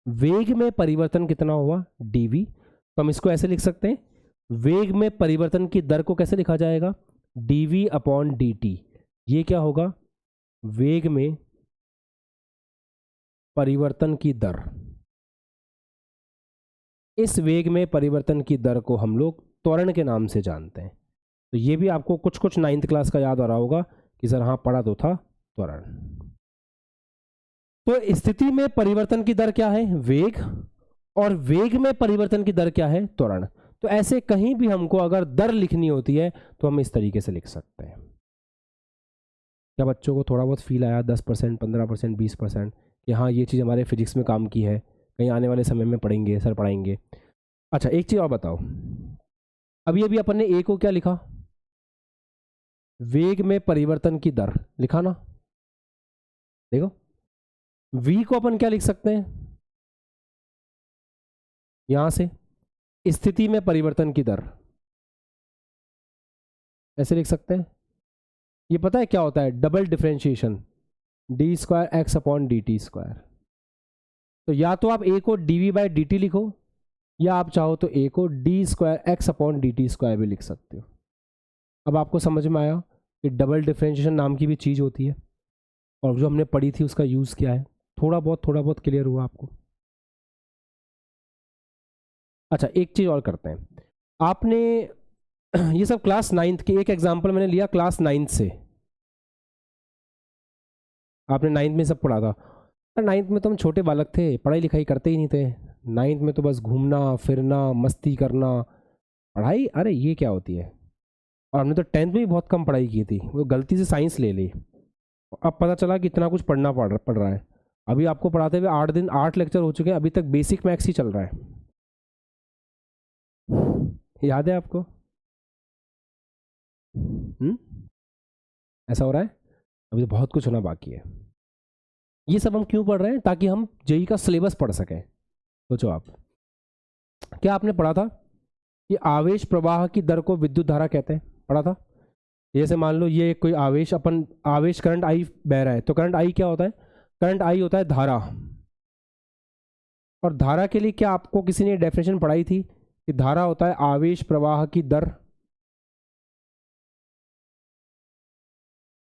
[SPEAKER 1] वेग में परिवर्तन कितना हुआ, dv। तो हम इसको ऐसे लिख सकते हैं, वेग में परिवर्तन की दर को कैसे लिखा जाएगा, dv अपॉन dt। ये क्या होगा, वेग में परिवर्तन की दर। इस वेग में परिवर्तन की दर को हम लोग त्वरण के नाम से जानते हैं। तो ये भी आपको कुछ कुछ 9th क्लास का याद आ रहा होगा कि सर हाँ पढ़ा तो था, त्वरण। तो स्थिति में परिवर्तन की दर क्या है, वेग, और वेग में परिवर्तन की दर क्या है, त्वरण। तो ऐसे कहीं भी हमको अगर दर लिखनी होती है तो हम इस तरीके से लिख सकते हैं। क्या बच्चों को थोड़ा बहुत फील आया, 10%, 15%, 20%, कि हाँ ये चीज़ हमारे फिजिक्स में काम की है, कहीं आने वाले समय में पढ़ेंगे, सर पढ़ाएंगे। अच्छा, एक चीज़ और बताओ, अभी अभी अपन ने ए को क्या लिखा, वेग में परिवर्तन की दर लिखा ना। देखो वी को अपन क्या लिख सकते हैं, यहां से स्थिति में परिवर्तन की दर ऐसे लिख सकते हैं। ये पता है क्या होता है, double differentiation, d square x upon d t square. तो या तो आप ए को d v by D t लिखो, या आप चाहो तो ए को d square x upon d t square भी लिख सकते हो। अब आपको समझ में आया कि डबल डिफरेंशिएशन नाम की भी चीज़ होती है, और जो हमने पढ़ी थी उसका यूज़ क्या है। थोड़ा बहुत क्लियर हुआ आपको। अच्छा, एक चीज़ और करते हैं, आपने ये सब क्लास 9th के, एक एग्जाम्पल मैंने लिया क्लास 9th से, आपने 9th में सब पढ़ा था। 9th में तो हम छोटे बालक थे, पढ़ाई लिखाई करते ही नहीं थे। 9th में तो बस घूमना फिरना, मस्ती करना, पढ़ाई अरे ये क्या होती है। और हमने तो 10th में भी बहुत कम पढ़ाई की थी, वो गलती से साइंस ले ली, अब पता चला कि इतना कुछ पढ़ना पड़ रहा है। अभी आपको पढ़ाते हुए 8 लेक्चर हो चुके हैं, अभी तक बेसिक मैथ्स ही चल रहा है। याद है आपको? ऐसा हो रहा है, अभी तो बहुत कुछ होना बाकी है। ये सब हम क्यों पढ़ रहे हैं? ताकि हम जेई का सिलेबस पढ़ सकें। सोचो आप, क्या आपने पढ़ा था कि आवेश प्रवाह की दर को विद्युत धारा कहते हैं? पढ़ा था? जैसे मान लो ये कोई आवेश करंट आई बह रहा है, तो करंट आई क्या होता है? करंट आई होता है धारा। और धारा के लिए क्या आपको किसी ने डेफिनेशन पढ़ाई थी कि धारा होता है आवेश प्रवाह की दर।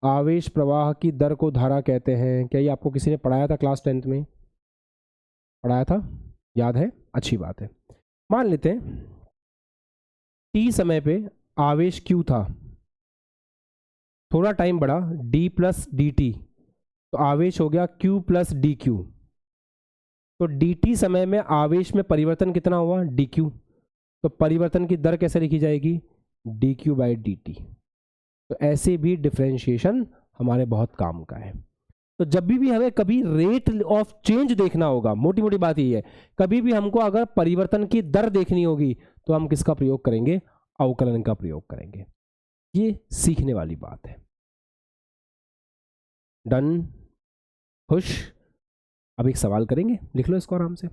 [SPEAKER 1] आवेश प्रवाह की दर को धारा कहते हैं। क्या ये आपको किसी ने पढ़ाया था? क्लास 10th में पढ़ाया था? याद है? अच्छी बात है। मान लेते हैं t समय पे आवेश q था, थोड़ा टाइम बढ़ा d प्लस डी टी, तो आवेश हो गया q प्लस डी क्यू। तो dt समय में आवेश में परिवर्तन कितना हुआ? dq। तो परिवर्तन की दर कैसे लिखी जाएगी? dq by dt। तो ऐसे भी डिफरेंशिएशन हमारे बहुत काम का है। तो जब भी हमें कभी रेट ऑफ चेंज देखना होगा, मोटी मोटी बात यही है, कभी भी हमको अगर परिवर्तन की दर देखनी होगी तो हम किसका प्रयोग करेंगे? अवकलन का प्रयोग करेंगे। ये सीखने वाली बात है। डन? खुश? अब एक सवाल करेंगे, लिख लो इसको आराम से।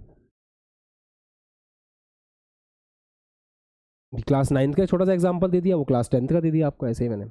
[SPEAKER 1] क्लास 9th का छोटा सा एग्जांपल दे दिया, वो क्लास 10th का दे दिया आपको, ऐसे ही मैंने।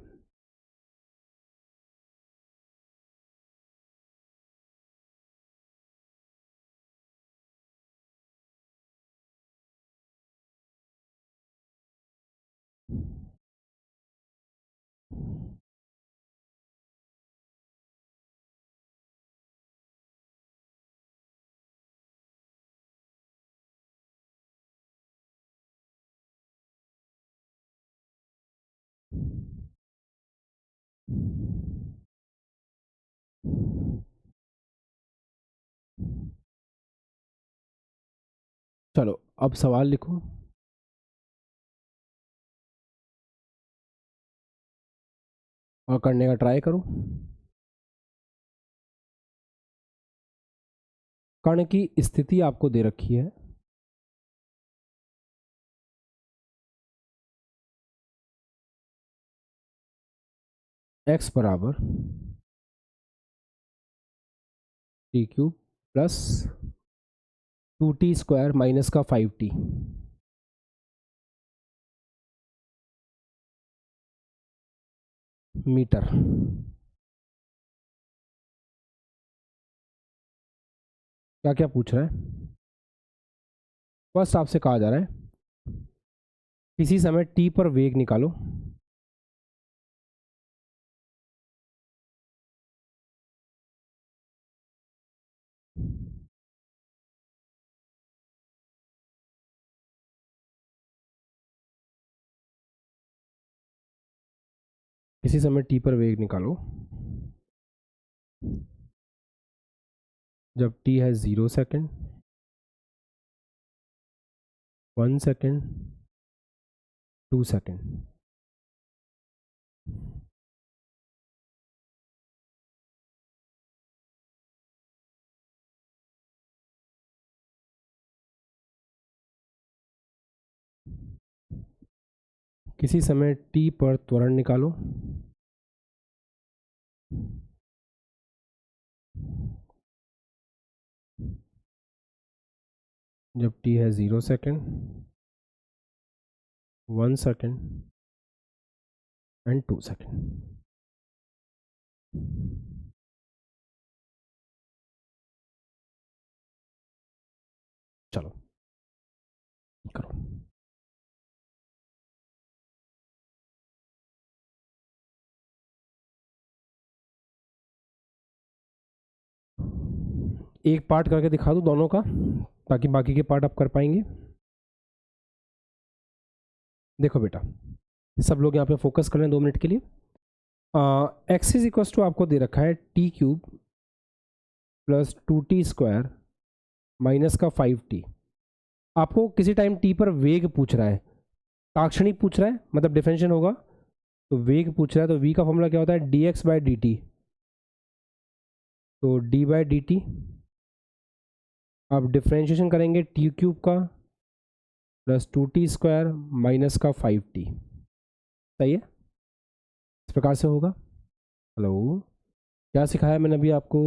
[SPEAKER 1] चलो अब सवाल लिखो। और करने का ट्राई करो। कण की स्थिति आपको दे रखी है। x बराबर T cube plus 2t square minus का 5t। मीटर। क्या क्या पूछ रहा है? फर्स्ट आपसे कहा जा रहा है किसी समय t पर वेग निकालो। किसी समय t पर वेग निकालो जब t है 0 सेकेंड, 1 सेकेंड, 2 सेकेंड। किसी समय t पर त्वरण निकालो जब t है 0 सेकेंड, 1 सेकेंड एंड 2 सेकेंड। चलो करो। एक पार्ट करके दिखा दो दोनों का, ताकि बाकी के पार्ट आप कर पाएंगे। देखो बेटा, सब लोग यहाँ पे फोकस कर रहे हैं 2 मिनट के लिए। एक्स इज इक्वल टू आपको दे रखा है T cube plus 2t square minus का 5t। आपको किसी टाइम t पर वेग पूछ रहा है, ताक्षणिक पूछ रहा है, मतलब डिफरेंशियल होगा तो वेग पूछ रहा है, तो v का फॉर्मूला क्या होता है, dx बाई डी टी। तो d बाई डी टी, आप डिफ्रेंशिएशन करेंगे टी क्यूब का प्लस 2t² माइनस का 5t। सही है, इस प्रकार से होगा। हेलो, क्या सिखाया मैंने अभी आपको,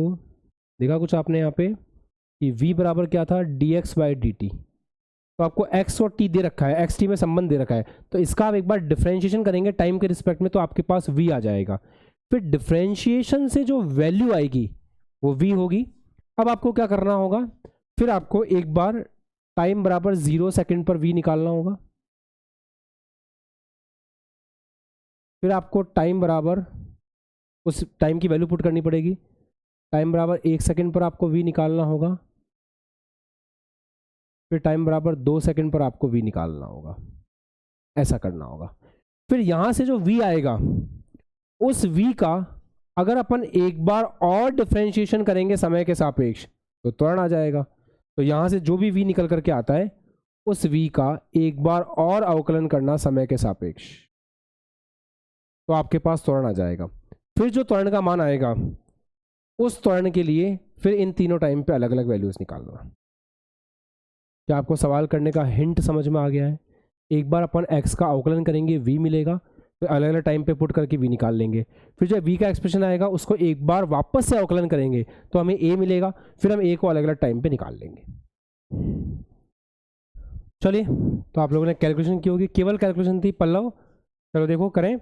[SPEAKER 1] देखा कुछ आपने यहाँ पे कि v बराबर क्या था, dx बाई डी टी। तो आपको x और t दे रखा है, x t में संबंध दे रखा है, तो इसका आप एक बार डिफरेंशिएशन करेंगे टाइम के रिस्पेक्ट में, तो आपके पास v आ जाएगा। फिर डिफरेंशिएशन से जो वैल्यू आएगी वो v होगी। अब आपको क्या करना होगा, फिर आपको एक बार टाइम बराबर 0 सेकंड पर v निकालना होगा। फिर आपको टाइम बराबर उस टाइम की वैल्यू पुट करनी पड़ेगी, टाइम बराबर 1 सेकंड पर आपको v निकालना होगा। फिर टाइम बराबर 2 सेकंड पर आपको v निकालना होगा, ऐसा करना होगा। फिर यहां से जो v आएगा, उस v का अगर अपन एक बार और डिफरेंशिएशन करेंगे समय के सापेक्ष, तो त्वरण आ जाएगा। तो यहां से जो भी v निकल करके आता है, उस v का एक बार और अवकलन करना समय के सापेक्ष, तो आपके पास त्वरण आ जाएगा। फिर जो त्वरण का मान आएगा, उस त्वरण के लिए फिर इन तीनों टाइम पे अलग अलग वैल्यूज निकालना। क्या आपको सवाल करने का हिंट समझ में आ गया है? एक बार अपन x का अवकलन करेंगे, v मिलेगा, फिर अलग अलग टाइम पे पुट करके v निकाल लेंगे। फिर जब v का एक्सप्रेशन आएगा, उसको एक बार वापस से अवकलन करेंगे तो हमें a मिलेगा, फिर हम a को अलग अलग टाइम पे निकाल लेंगे। चलिए, तो आप लोगों ने कैलकुलेशन की होगी, केवल कैलकुलेशन थी पल्लव। चलो देखो करें,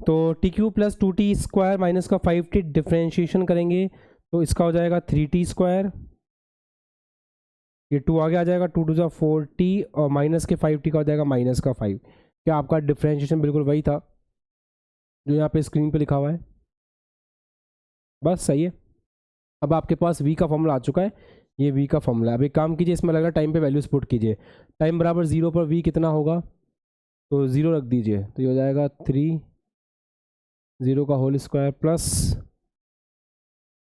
[SPEAKER 1] तो T Q plus 2t² minus का 5t डिफ्रेंशिएशन करेंगे, तो इसका हो जाएगा 3t²। ये 2 आगे आ जाएगा, 2 टू 4t, और माइनस के 5t का हो जाएगा माइनस का 5। क्या आपका डिफ्रेंशिएशन बिल्कुल वही था जो यहाँ पे स्क्रीन पे लिखा हुआ है? बस सही है। अब आपके पास v का फॉर्मूला आ चुका है, ये v का फॉर्मूला है। अब एक काम कीजिए, इसमें लगा टाइम पे वैल्यूज पुट कीजिए। टाइम बराबर 0 पर v कितना होगा, तो 0 रख दीजिए, तो ये हो जाएगा 3 0 का होल स्क्वायर प्लस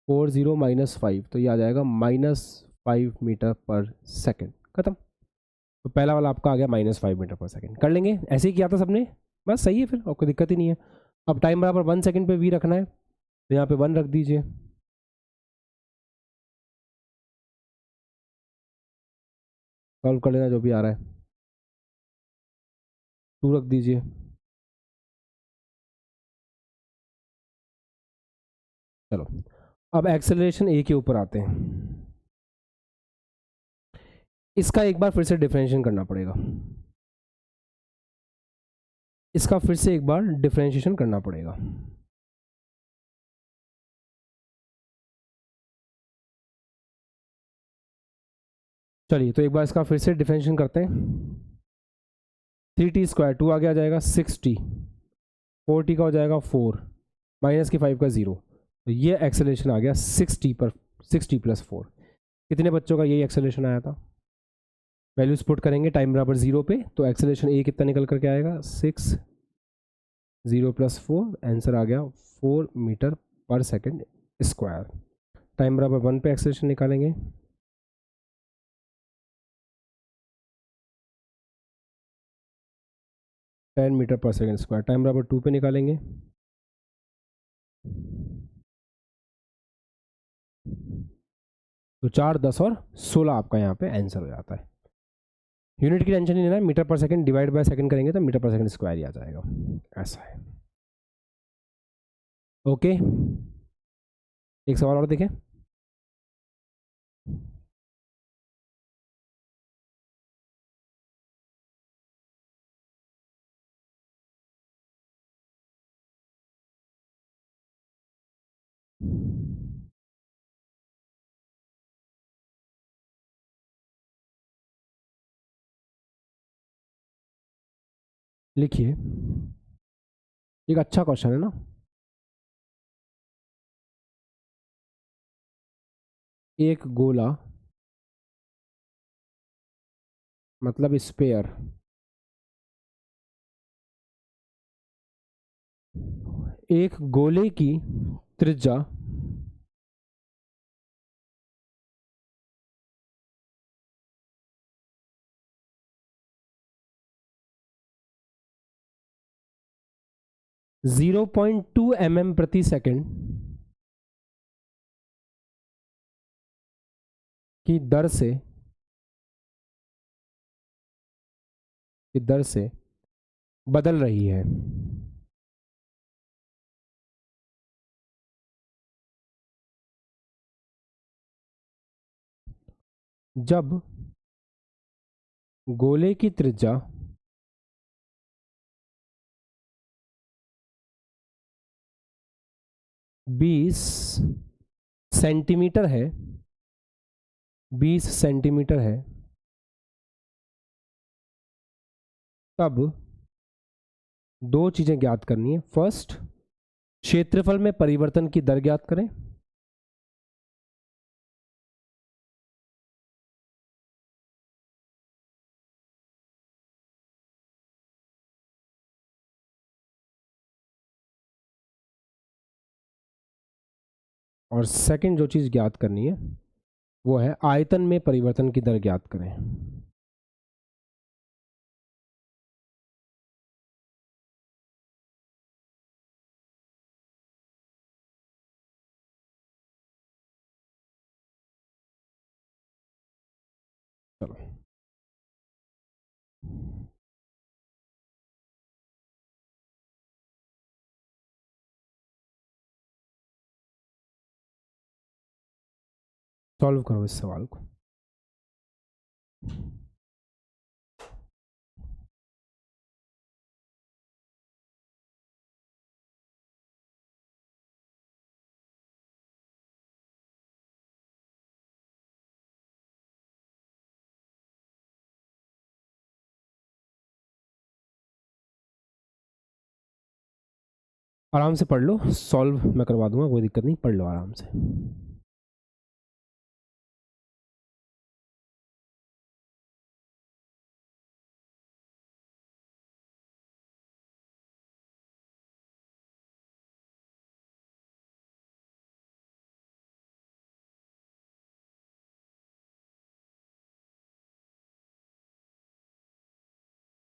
[SPEAKER 1] 4 0 माइनस 5, तो ये आ जाएगा -5 मीटर पर सेकेंड। खत्म। तो पहला वाला आपका आ गया -5 मीटर पर सेकेंड। कर लेंगे, ऐसे ही किया था सबने, बस सही है, फिर और कोई दिक्कत ही नहीं है। अब टाइम बराबर 1 सेकेंड पे v रखना है, तो यहाँ पे 1 रख दीजिए, सॉल्व कर लेना जो भी आ रहा है। 2 रख दीजिए, चलो। अब एक्सेलरेशन a के ऊपर आते हैं। इसका एक बार फिर से डिफरेंशिएशन करना पड़ेगा, इसका फिर से एक बार डिफरेंशिएशन करना पड़ेगा। चलिए, तो एक बार इसका फिर से डिफरेंशिएशन करते हैं। 3t², 2 आगे आ जाएगा 6t, 4t का हो जाएगा 4, माइनस की 5 का 0, तो ये एक्सेलरेशन आ गया 6t पर, 6t प्लस 4। कितने बच्चों का यही एक्सेलरेशन आया था? वैल्यूज पुट करेंगे टाइम बराबर 0 पे, तो एक्सेलरेशन a कितना निकल करके आएगा, 6 0 प्लस 4, आंसर आ गया 4 मीटर पर सेकेंड स्क्वायर। टाइम बराबर 1 पे एक्सेलरेशन निकालेंगे, टेन मीटर पर सेकेंड स्क्वायर। टाइम बराबर 2 पे निकालेंगे, तो 4 10 और 16 आपका यहाँ पे आंसर हो जाता है। यूनिट की टेंशन नहीं लेना है, मीटर पर सेकंड डिवाइड बाय सेकंड करेंगे तो मीटर पर सेकंड स्क्वायर ही आ जाएगा, ऐसा है। ओके, एक सवाल और देखें। लिखिए, एक अच्छा क्वेश्चन है ना। एक गोला मतलब स्पेयर एक गोले की त्रिज्या 0.2 mm प्रति सेकंड की दर से बदल रही है। जब गोले की त्रिज्या 20 सेंटीमीटर है, 20 सेंटीमीटर है, तब दो चीजें ज्ञात करनी है। फर्स्ट, क्षेत्रफल में परिवर्तन की दर ज्ञात करें। और सेकंड जो चीज ज्ञात करनी है वो है आयतन में परिवर्तन की दर ज्ञात करें। चलो, सॉल्व करो इस सवाल को। आराम से पढ़ लो, सॉल्व मैं करवा दूंगा, कोई दिक्कत नहीं, पढ़ लो आराम से।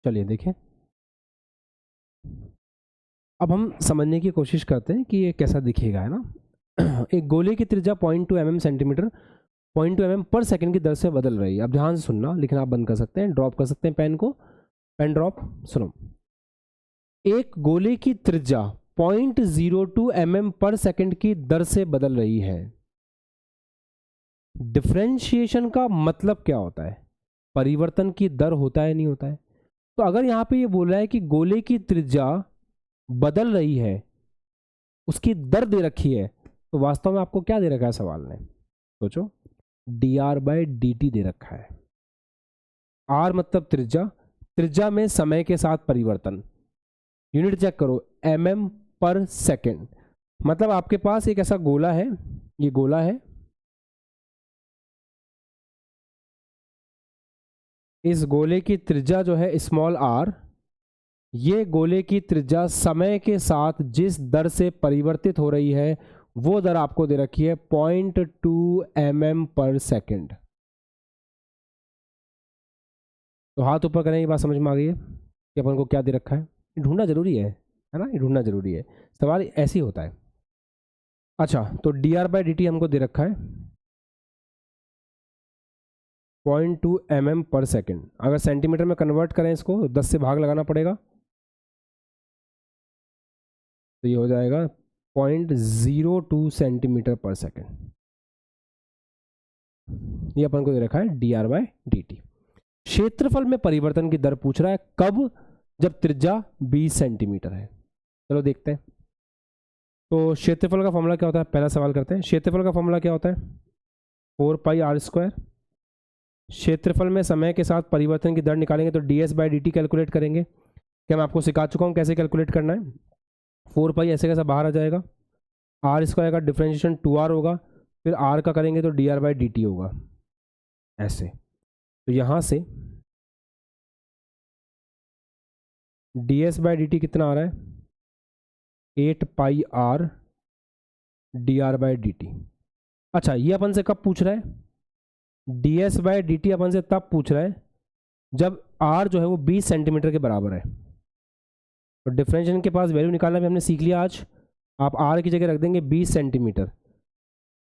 [SPEAKER 1] चलिए देखें, अब हम समझने की कोशिश करते हैं कि ये कैसा दिखेगा, है ना। एक गोले की त्रिज्या 0.2 mm सेंटीमीटर 0.2 mm पर सेकंड की दर से बदल रही है। अब ध्यान से सुनना, लिखना आप बंद कर सकते हैं, ड्रॉप कर सकते हैं पेन को, पेन ड्रॉप। सुनो, एक गोले की त्रिज्या 0.02 mm पर सेकंड की दर से बदल रही है। डिफरेंशिएशन का मतलब क्या होता है? परिवर्तन की दर होता है, नहीं होता है? तो अगर यहां पे ये बोल रहा है कि गोले की त्रिज्या बदल रही है, उसकी दर दे रखी है, तो वास्तव में आपको क्या दे रखा है सवाल ने? सोचो, dr/dt दे रखा है। r मतलब त्रिज्या, त्रिज्या में समय के साथ परिवर्तन, यूनिट चेक करो, mm पर सेकंड। मतलब आपके पास एक ऐसा गोला है, ये गोला है, इस गोले की त्रिज्या जो है स्मॉल r, ये गोले की त्रिज्या समय के साथ जिस दर से परिवर्तित हो रही है वो दर आपको दे रखी है 0.2 mm पर सेकंड। तो हाथ ऊपर करें, ये बात समझ में आ गई है कि अपन को क्या दे रखा है? ढूंढना जरूरी है ना, ये ढूंढना जरूरी है, सवाल ऐसे ही होता है। अच्छा, तो dr/dt हमको दे रखा है 0.2 mm पर सेकंड। अगर सेंटीमीटर में कन्वर्ट करें इसको, 10 से भाग लगाना पड़ेगा, तो ये हो जाएगा 0.02 सेंटीमीटर पर सेकंड। ये अपन को दे रखा है dr/dt। क्षेत्रफल में परिवर्तन की दर पूछ रहा है, कब? जब त्रिज्या 20 सेंटीमीटर है। चलो देखते हैं। तो क्षेत्रफल का फॉर्मूला क्या होता है? पहला सवाल करते हैं। क्षेत्रफल का फॉर्मूला क्या होता है? 4πr²। क्षेत्रफल में समय के साथ परिवर्तन की दर निकालेंगे तो ds/dt कैलकुलेट करेंगे। क्या मैं आपको सिखा चुका हूं कैसे कैलकुलेट करना है? 4π ऐसे कैसा बाहर आ जाएगा, r² का डिफरेंशिएशन 2r होगा, फिर r का करेंगे तो dr/dt होगा, ऐसे। तो यहां से ds/dt कितना आ रहा है? 8πr dr/dt। अच्छा, ये अपन से कब पूछ रहा है? ds/dt अपन से तब पूछ रहा है जब r जो है वो 20 सेंटीमीटर के बराबर है। तो डिफरेंशिएशन के पास वैल्यू निकालना भी हमने सीख लिया आज। आप आर की जगह रख देंगे 20 सेंटीमीटर।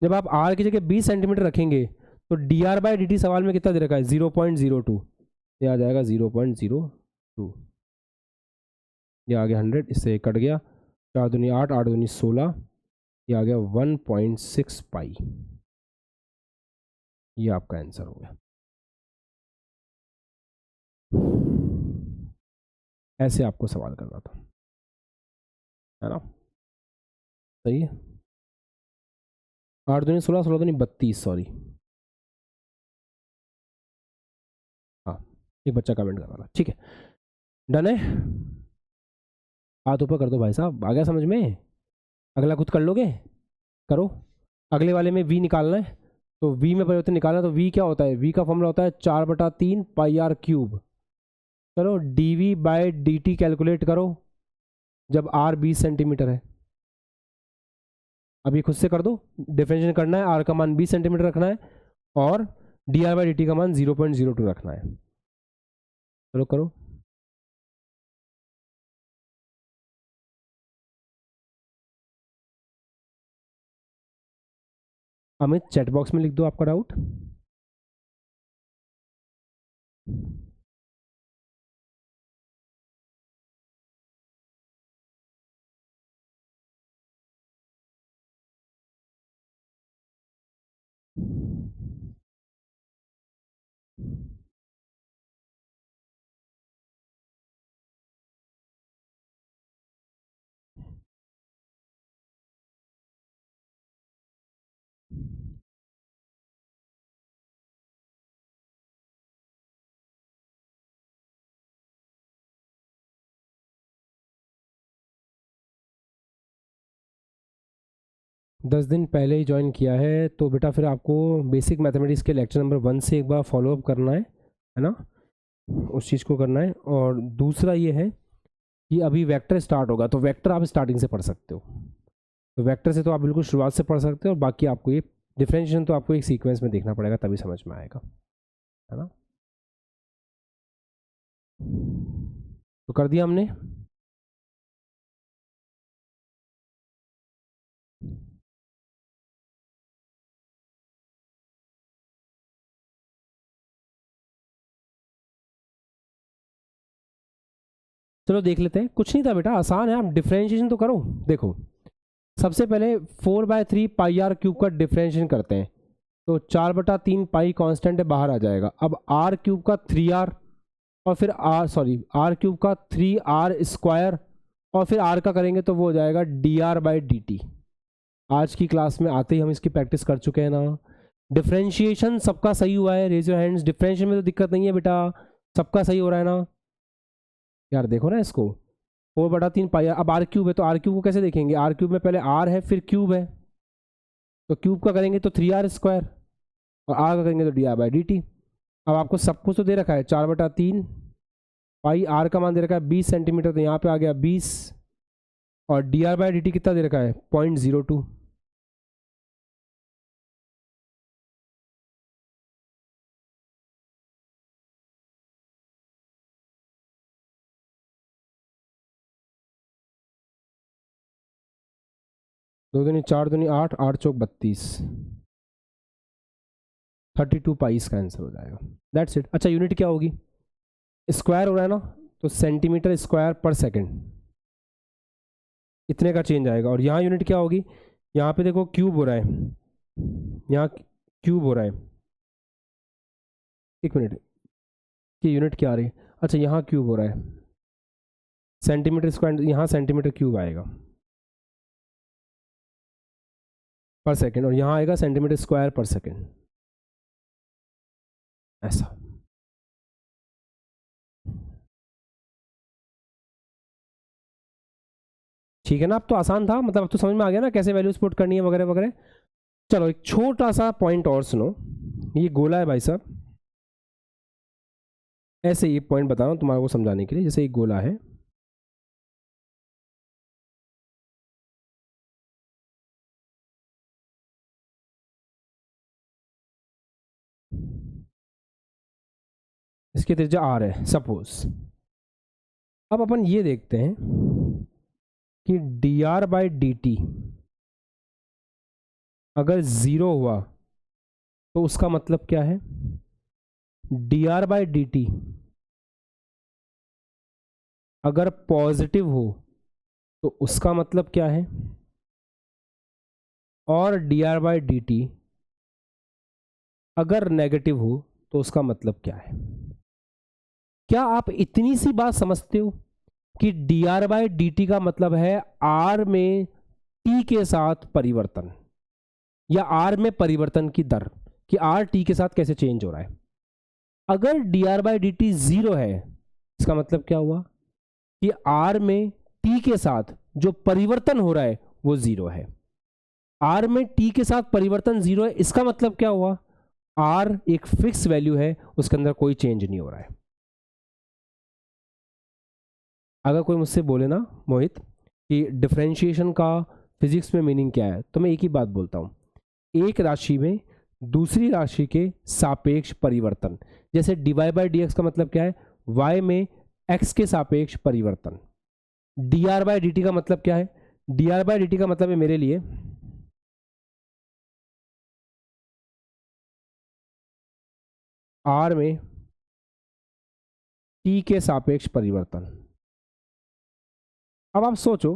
[SPEAKER 1] जब आप आर की जगह 20 सेंटीमीटर रखेंगे तो D R by D T सवाल में कितना दे रखा है 0.02, ये आ जाएगा 0.02, ये आ गया 100, इससे कट गया, 4 दूनी 8, 8 दूनी 16, ये आ गया 1.6 पाई। ये आपका आंसर हो गया। ऐसे आपको सवाल करना था, है ना? सही है। 8 दूनी 16, 16 दूनी 32, सॉरी। हाँ, एक बच्चा कमेंट कर रहा था, ठीक है, डन है। हाथ ऊपर कर दो भाई साहब, आ गया समझ में? अगला खुद कर लोगे, करो। अगले वाले में v निकालना है, तो v में परिवर्तन निकालना है, तो v क्या होता है, v का फॉर्मूला होता है 4/3 पाई आर क्यूब। चलो dv बाय dt कैलकुलेट करो जब r 20 सेंटीमीटर है। अब ये खुद से कर दो, डिफरेंशिएशन करना है, r का मान 20 सेंटीमीटर रखना है और dr बाई dt का मान 0.02 रखना है। चलो करो। अमित चैट बॉक्स में लिख दो आपका डाउट। दस दिन पहले ही ज्वाइन किया है तो बेटा फिर आपको बेसिक मैथमेटिक्स के लेक्चर नंबर 1 से एक बार फॉलोअप करना है ना, उस चीज़ को करना है। और दूसरा ये है कि अभी वेक्टर स्टार्ट होगा, तो वेक्टर आप स्टार्टिंग से पढ़ सकते हो, तो वेक्टर से तो आप बिल्कुल शुरुआत से पढ़ सकते हो, और बाकी आपको ये डिफरेंशिएशन तो आपको एक सीक्वेंस में देखना पड़ेगा तभी समझ में आएगा, है ना? तो कर दिया हमने। चलो देख लेते हैं, कुछ नहीं था बेटा, आसान है, आप डिफरेंशिएशन तो करो। देखो सबसे पहले 4/3 पाई आर क्यूब का डिफरेंशिएशन करते हैं, तो 4/3 पाई कांस्टेंट है, बाहर आ जाएगा। अब आर क्यूब का 3r और फिर आर क्यूब का 3r स्क्वायर और फिर आर का करेंगे तो वो हो जाएगा dr बाई dt। आज की क्लास में आते ही हम इसकी प्रैक्टिस कर चुके हैं ना। डिफरेंशिएशन सबका सही हुआ है, रेज योर हैंड्स। डिफरेंशिएशन में तो दिक्कत नहीं है बेटा, सबका सही हो रहा है ना यार? देखो ना इसको, 4/3 पाई। अब आर क्यूब है तो आर क्यूब को कैसे देखेंगे, आर क्यूब में पहले आर है फिर क्यूब है, तो क्यूब का करेंगे तो 3r स्क्वायर और आर का करेंगे तो dr बाई dt। अब आपको सब कुछ तो दे रखा है, 4/3 पाई, आर का मान दे रखा है 20 सेंटीमीटर, तो यहाँ पे आ गया 20, और dr बाई dt कितना दे रखा है 0.02। दो दूनी 4 दूनी 8, 8 चौक 32, 32 पाई इसका आंसर हो जाएगा। That's it. अच्छा यूनिट क्या होगी, स्क्वायर हो रहा है ना, तो सेंटीमीटर स्क्वायर पर सेकेंड, इतने का चेंज आएगा। और यहाँ यूनिट क्या होगी, यहाँ पे देखो क्यूब हो रहा है, यहाँ क्यूब हो रहा है, एक मिनट की यूनिट क्या आ रही है, अच्छा यहाँ क्यूब हो रहा है, सेंटीमीटर स्क्वायर, यहाँ सेंटीमीटर क्यूब आएगा पर सेकेंड, और यहाँ आएगा सेंटीमीटर स्क्वायर पर सेकेंड, ऐसा। ठीक है ना? अब तो आसान था, मतलब अब तो समझ में आ गया ना कैसे वैल्यूज पुट करनी है वगैरह वगैरह। चलो एक छोटा सा पॉइंट और सुनो, ये गोला है भाई साहब, ऐसे ये पॉइंट बता रहा हूँ तुम्हारे को समझाने के लिए, जैसे एक गोला है, इसकी त्रिज्या r है सपोज। अब अपन ये देखते हैं कि D R by D T अगर ज़ीरो हुआ तो उसका मतलब क्या है, D R by D T अगर पॉजिटिव हो तो उसका मतलब क्या है, और D R by D T अगर नेगेटिव हो तो उसका मतलब क्या है। क्या आप इतनी सी बात समझते हो कि D R by D T का मतलब है आर में टी के साथ परिवर्तन, या आर में परिवर्तन की दर, कि आर टी के साथ कैसे चेंज हो रहा है। अगर D R by D T zero है, इसका मतलब क्या हुआ कि आर में टी के साथ जो परिवर्तन हो रहा है वो जीरो है। आर में टी के साथ परिवर्तन जीरो है, इसका मतलब क्या हुआ, आर एक फिक्स वैल्यू है, उसके अंदर कोई चेंज नहीं हो रहा है। अगर कोई मुझसे बोले ना मोहित कि डिफरेंशिएशन का फिजिक्स में मीनिंग क्या है, तो मैं एक ही बात बोलता हूँ, एक राशि में दूसरी राशि के सापेक्ष परिवर्तन। जैसे d Y by D x का मतलब क्या है, y में x के सापेक्ष परिवर्तन। D R by D T का मतलब क्या है, D R by D T का मतलब है मेरे लिए r में t के सापेक्ष परिवर्तन। अब आप सोचो,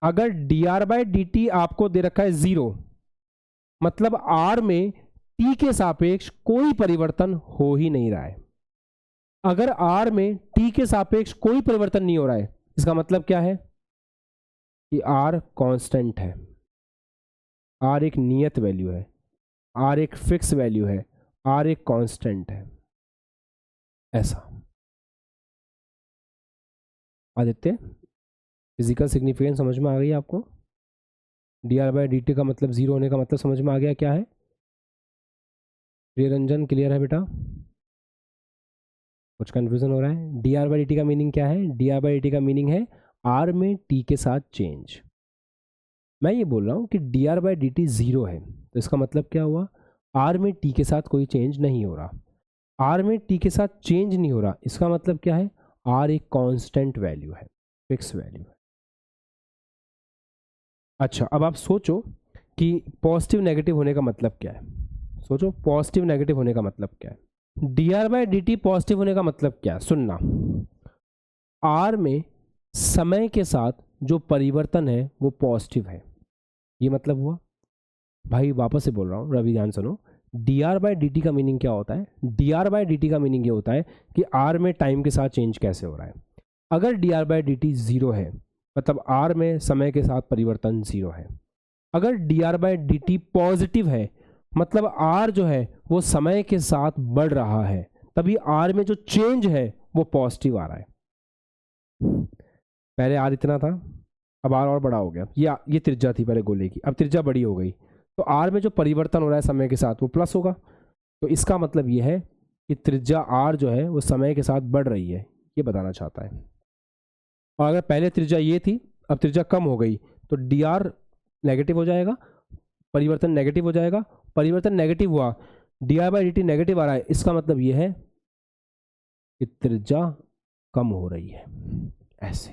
[SPEAKER 1] अगर D R by D T आपको दे रखा है जीरो, मतलब r में t के सापेक्ष कोई परिवर्तन हो ही नहीं रहा है। अगर r में t के सापेक्ष कोई परिवर्तन नहीं हो रहा है, इसका मतलब क्या है कि r कांस्टेंट है, r एक नियत वैल्यू है, r एक फिक्स वैल्यू है, r एक कांस्टेंट है। ऐसा आदित्य, फिजिकल सिग्निफिकेंस समझ में आ गई आपको? D R by D T का मतलब जीरो होने का मतलब समझ में आ गया क्या है? प्रियरंजन क्लियर है बेटा? कुछ कंफ्यूजन हो रहा है? D R by D T का मीनिंग क्या है? D R by D T का मीनिंग है आर में टी के साथ चेंज। मैं ये बोल रहा हूँ कि D R by D T zero है, तो इसका मतलब क्या हुआ, आर में टी के साथ कोई चेंज नहीं हो रहा। आर में टी के साथ चेंज नहीं हो रहा, इसका मतलब क्या है, आर एक कांस्टेंट वैल्यू है, फिक्स वैल्यू है। अच्छा, अब आप सोचो कि पॉजिटिव नेगेटिव होने का मतलब क्या है। सोचो पॉजिटिव नेगेटिव होने का मतलब क्या है। D R by D T positive होने का मतलब क्या है, सुनना, आर में समय के साथ जो परिवर्तन है वो पॉजिटिव है, ये मतलब हुआ। भाई वापस से बोल रहा हूँ, रवि ध्यान सुनो, D R by D T का मीनिंग क्या होता है? D R by D T का मीनिंग ये होता है कि आर में टाइम के साथ चेंज कैसे हो रहा है। अगर D R by D T zero है, मतलब आर में समय के साथ परिवर्तन जीरो है। अगर D R by D T positive है, मतलब आर जो है वो समय के साथ बढ़ रहा है, तभी आर में जो चेंज है वो पॉजिटिव आ रहा है। पहले आर इतना था, अब आर और बड़ा हो गया। ये त्रिज्या थी पहले गोले की, अब त्रिज्या बड़ी हो गई, तो आर में जो परिवर्तन हो रहा है समय के साथ वो प्लस होगा। तो इसका मतलब ये है कि त्रिज्या आर जो है वो समय के साथ बढ़ रही है, ये बताना चाहता है। और अगर पहले त्रिज्या ये थी, अब त्रिज्या कम हो गई, तो डी आर नेगेटिव हो जाएगा, परिवर्तन नेगेटिव हो जाएगा। परिवर्तन नेगेटिव हुआ, D R by D T negative आ रहा है, इसका मतलब ये है कि त्रिज्या कम हो रही है। ऐसे,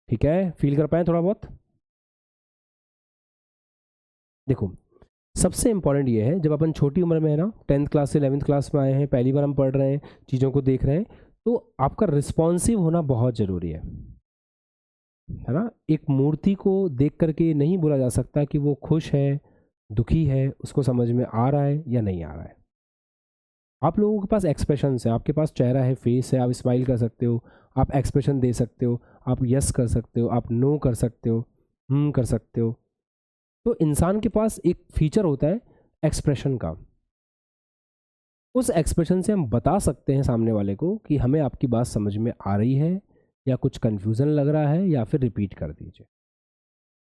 [SPEAKER 1] ठीक है? फील कर पाए थोड़ा बहुत? देखो, सबसे इंपॉर्टेंट ये है, जब अपन छोटी उम्र में है ना, 10th क्लास से 11th क्लास में आए हैं, पहली बार हम पढ़ रहे हैं, चीज़ों को देख रहे हैं, तो आपका रिस्पॉन्सिव होना बहुत ज़रूरी है ना। एक मूर्ति को देख करके नहीं बोला जा सकता कि वो खुश है, दुखी है, उसको समझ में आ रहा है या नहीं आ रहा है। आप लोगों के पास एक्सप्रेशंस है, आपके पास चेहरा है, फेस है, आप स्माइल कर सकते हो, आप एक्सप्रेशन दे सकते हो, आप यस कर सकते हो, आप नो कर सकते हो, कर सकते हो। तो इंसान के पास एक फीचर होता है एक्सप्रेशन का। उस एक्सप्रेशन से हम बता सकते हैं सामने वाले को कि हमें आपकी बात समझ में आ रही है, या कुछ कन्फ्यूज़न लग रहा है, या फिर रिपीट कर दीजिए।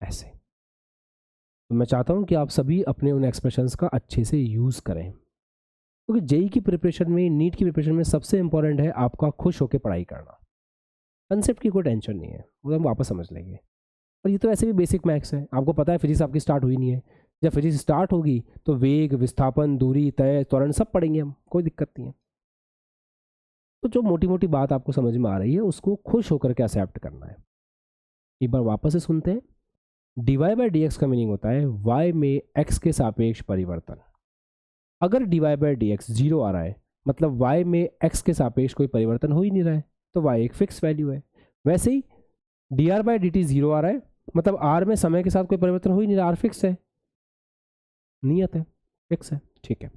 [SPEAKER 1] ऐसे तो मैं चाहता हूं कि आप सभी अपने उन एक्सप्रेशंस का अच्छे से यूज़ करें, क्योंकि जेई की प्रिपरेशन में, नीट की प्रिपरेशन में सबसे इंपॉर्टेंट है आपका खुश होकर पढ़ाई करना। कंसेप्ट की कोई टेंशन नहीं है, वो हम वापस समझ लेंगे। और ये तो ऐसे भी बेसिक मैथ्स है, आपको पता है फिजिक्स आपकी स्टार्ट हुई नहीं है। जब फिजिक्स स्टार्ट होगी तो वेग, विस्थापन, दूरी, तय, त्वरण सब पढ़ेंगे हम, कोई दिक्कत नहीं है। तो जो मोटी मोटी बात आपको समझ में आ रही है उसको खुश होकर के एक्सेप्ट करना है। एक बार वापस से सुनते हैं। dy बाई डी एक्स का मीनिंग होता है y में x के सापेक्ष परिवर्तन। अगर dy बाई डी एक्स 0 आ रहा है मतलब y में x के सापेक्ष कोई परिवर्तन हो ही नहीं रहा है, तो y एक फिक्स वैल्यू है। वैसे ही dr बाई डी टी 0 आ रहा है मतलब r में समय के साथ कोई परिवर्तन हो ही नहीं रहा, r फिक्स है, नियत है, फिक्स है, ठीक है।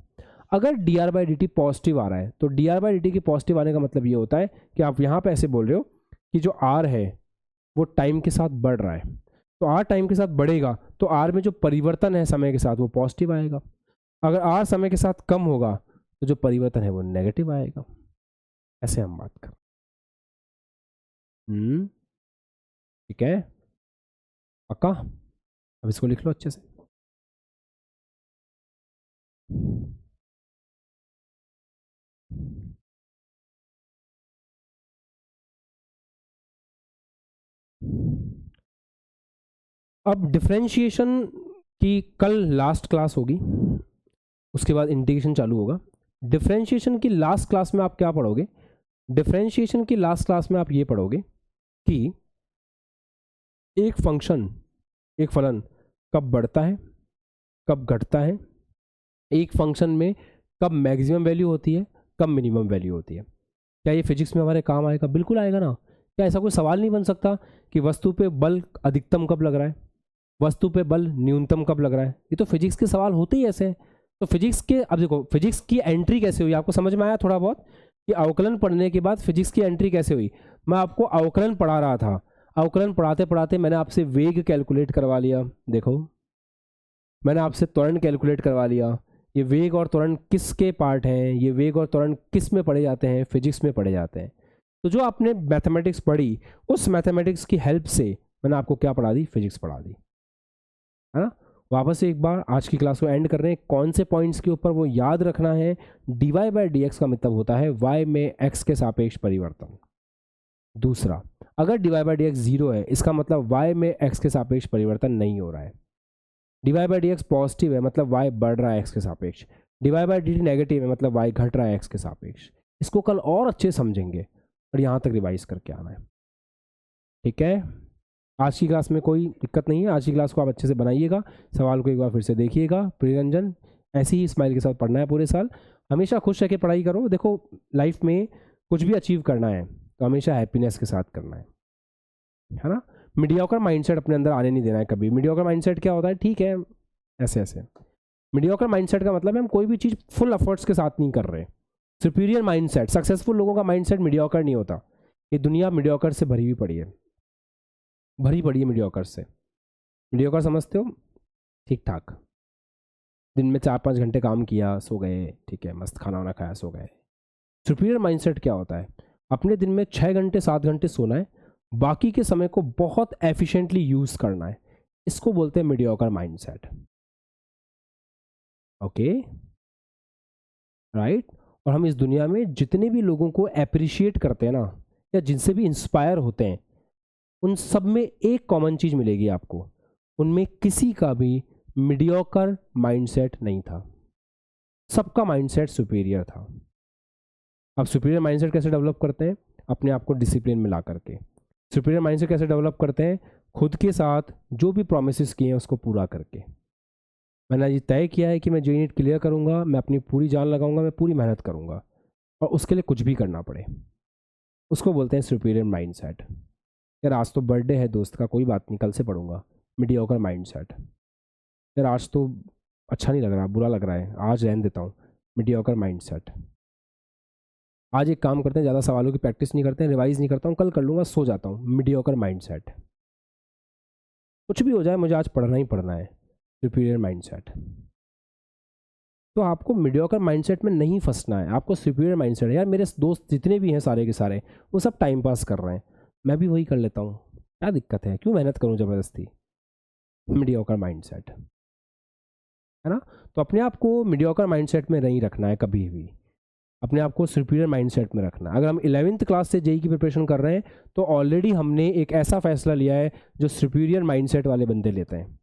[SPEAKER 1] अगर dr by D T positive आ रहा है तो dr बाई डी टी के पॉजिटिव आने का मतलब ये होता है कि आप यहाँ पे ऐसे बोल रहे हो कि जो r है वो टाइम के साथ बढ़ रहा है, तो r टाइम के साथ बढ़ेगा तो r में जो परिवर्तन है समय के साथ वो पॉजिटिव आएगा। अगर r समय के साथ कम होगा तो जो परिवर्तन है वो नेगेटिव आएगा। ऐसे हम बात कर, ठीक है, पक्का। अब इसको लिख लो अच्छे से। अब डिफरेंशिएशन की कल लास्ट क्लास होगी, उसके बाद इंटीग्रेशन चालू होगा। डिफरेंशिएशन की लास्ट क्लास में आप क्या पढ़ोगे? डिफरेंशिएशन की लास्ट क्लास में आप ये पढ़ोगे कि एक फंक्शन, एक फलन कब बढ़ता है, कब घटता है, एक फंक्शन में कब मैक्सिमम वैल्यू होती है, कब मिनिमम वैल्यू होती है। क्या ये फिजिक्स में हमारे काम आएगा? बिल्कुल आएगा ना। क्या ऐसा कोई सवाल नहीं बन सकता कि वस्तु पे बल अधिकतम कब लग रहा है, वस्तु पे बल न्यूनतम कब लग रहा है? ये तो फिजिक्स के सवाल होते ही ऐसे हैं। तो फिजिक्स के, अब देखो फिजिक्स की एंट्री कैसे हुई, आपको समझ में आया थोड़ा बहुत कि अवकलन पढ़ने के बाद फिजिक्स की एंट्री कैसे हुई? मैं आपको अवकलन पढ़ा रहा था, अवकलन पढ़ाते पढ़ाते मैंने आपसे वेग कैलकुलेट करवा लिया, देखो मैंने आपसे त्वरण कैलकुलेट करवा लिया। ये वेग और त्वरण किसके पार्ट हैं, ये वेग और त्वरण किस में पढ़े जाते हैं? फिजिक्स में पढ़े जाते हैं। तो जो आपने मैथमेटिक्स पढ़ी उस मैथमेटिक्स की हेल्प से मैंने आपको क्या पढ़ा दी? फिजिक्स पढ़ा दी, है ना। वापस से एक बार आज की क्लास को एंड कर रहे हैं। कौन से पॉइंट्स के ऊपर वो याद रखना है? dy बाई डी एक्स का मतलब होता है y में x के सापेक्ष परिवर्तन। दूसरा, अगर dy बाई डी एक्स 0 है इसका मतलब y में x के सापेक्ष परिवर्तन नहीं हो रहा है। dy by D x positive है मतलब y बढ़ रहा है x के सापेक्ष। dy by D T negative है मतलब y घट रहा है x के सापेक्ष। इसको कल और अच्छे समझेंगे और यहाँ तक रिवाइज करके आना है, ठीक है। आज की क्लास में कोई दिक्कत नहीं है, आज की क्लास को आप अच्छे से बनाइएगा, सवाल को एक बार फिर से देखिएगा। प्रियरंजन, ऐसे ही स्माइल के साथ पढ़ना है पूरे साल, हमेशा खुश रह के पढ़ाई करो। देखो लाइफ में कुछ भी अचीव करना है तो हमेशा हैप्पीनेस के साथ करना है ना। मीडियोकर माइंडसेट अपने अंदर आने नहीं देना है कभी। मीडियोकर माइंडसेट क्या होता है? ठीक है, ऐसे ऐसे मीडियोकर माइंडसेट का मतलब है हम कोई भी चीज़ फुल एफर्ट्स के साथ नहीं कर रहे। सुपीरियर माइंडसेट, सक्सेसफुल लोगों का माइंडसेट मीडियोकर नहीं होता। ये दुनिया मीडियोकर से भरी हुई पड़ी है, भरी पड़ी है मीडियोकर से। मीडियोकर समझते हो? ठीक ठाक, दिन में 4-5 घंटे काम किया, सो गए, ठीक है, मस्त खाना वाना खाया, सो गए। सुपीरियर माइंडसेट क्या होता है? अपने दिन में 6 घंटे 7 घंटे सोना है, बाकी के समय को बहुत एफिशिएंटली यूज करना है। इसको बोलते हैं मीडियोकर माइंडसेट, ओके, राइट। और हम इस दुनिया में जितने भी लोगों को अप्रिशिएट करते हैं ना, या जिनसे भी इंस्पायर होते हैं, उन सब में एक कॉमन चीज मिलेगी आपको, उनमें किसी का भी मीडियोकर माइंडसेट नहीं था, सबका माइंडसेट सुपीरियर था। अब सुपीरियर माइंडसेट कैसे डेवलप करते हैं? अपने आप को डिसिप्लिन में ला करके। सुपीरियर माइंडसेट कैसे डेवलप करते हैं? खुद के साथ जो भी प्रोमिसेस किए हैं उसको पूरा करके। मैंने ये तय किया है कि मैं जेईई नीट क्लियर करूंगा, मैं अपनी पूरी जान लगाऊंगा, मैं पूरी मेहनत करूंगा, और उसके लिए कुछ भी करना पड़े, उसको बोलते हैं सुपीरियर माइंडसेट। यार आज तो बर्थडे है दोस्त का, कोई बात नहीं, कल से पढ़ूंगा, मीडियोकर माइंडसेट। यार आज तो अच्छा नहीं लग रहा, बुरा लग रहा है, आज रहने देता हूँ, मीडियोकर माइंडसेट। आज एक काम करते हैं, ज़्यादा सवालों की प्रैक्टिस नहीं करते हैं, रिवाइज नहीं करता हूँ, कल कर लूँगा, सो जाता हूँ, मीडियोकर माइंडसेट। कुछ भी हो जाए मुझे आज पढ़ना ही पढ़ना है, सुपीरियर माइंडसेट। तो आपको मीडियोकर माइंडसेट में नहीं फंसना है, आपको सुपीरियर माइंडसेट है। यार मेरे दोस्त जितने भी हैं सारे के सारे वो सब टाइम पास कर रहे हैं, मैं भी वही कर लेता हूँ, क्या दिक्कत है, क्यों मेहनत करूँ ज़बरदस्ती? मीडियोकर माइंडसेट, है ना। तो अपने आप को मीडियोकर माइंडसेट में नहीं रखना है कभी भी, अपने आप को सुपीरियर माइंडसेट में रखना है। अगर हम 11th क्लास से जेईई की प्रिपरेशन कर रहे हैं तो ऑलरेडी हमने एक ऐसा फैसला लिया है जो सुपीरियर माइंडसेट वाले बंदे लेते हैं।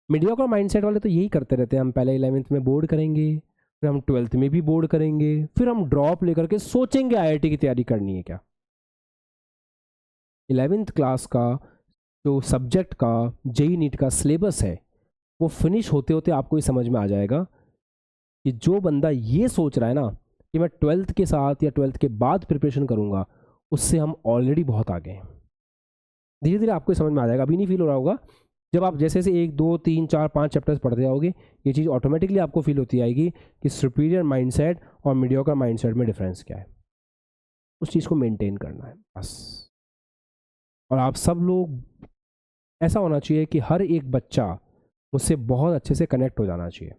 [SPEAKER 1] मीडियोकर माइंडसेट वाले तो यही करते रहते हैं, हम पहले 11th में बोर्ड करेंगे, फिर हम 12th में भी बोर्ड करेंगे, फिर हम ड्रॉप लेकर के सोचेंगे आईआईटी की तैयारी करनी है क्या। 11th क्लास का जो सब्जेक्ट का जेई नीट का सिलेबस है वो फिनिश होते होते आपको ये समझ में आ जाएगा कि जो बंदा ये सोच रहा है ना कि मैं 12th के साथ या 12th के बाद प्रिपरेशन करूँगा, उससे हम ऑलरेडी बहुत आगे हैं। धीरे धीरे आपको समझ में आ जाएगा, अभी नहीं फील हो रहा होगा। जब आप जैसे जैसे 1 2 3 4 5 चैप्टर्स पढ़ते जाओगे, ये चीज़ ऑटोमेटिकली आपको फील होती आएगी कि सुपीरियर माइंडसेट और मीडियोकर माइंडसेट में डिफरेंस क्या है। उस चीज़ को मेंटेन करना है बस। और आप सब लोग, ऐसा होना चाहिए कि हर एक बच्चा मुझसे बहुत अच्छे से कनेक्ट हो जाना चाहिए,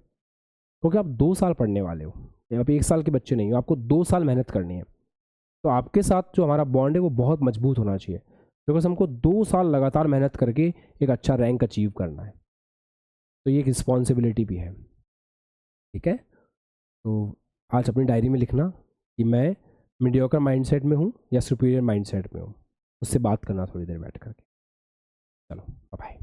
[SPEAKER 1] क्योंकि आप 2 साल पढ़ने वाले हो, आप 1 साल के बच्चे नहीं हो, आपको 2 साल मेहनत करनी है। तो आपके साथ जो हमारा बॉन्ड है वो बहुत मजबूत होना चाहिए, बिकॉज हमको 2 साल लगातार मेहनत करके एक अच्छा रैंक अचीव करना है। तो ये एक रिस्पॉन्सिबिलिटी भी है, ठीक है। तो आज अपनी डायरी में लिखना कि मैं मीडियोकर माइंडसेट में हूँ या सुपीरियर माइंडसेट में हूँ, उससे बात करना थोड़ी देर बैठ करके। चलो बाय।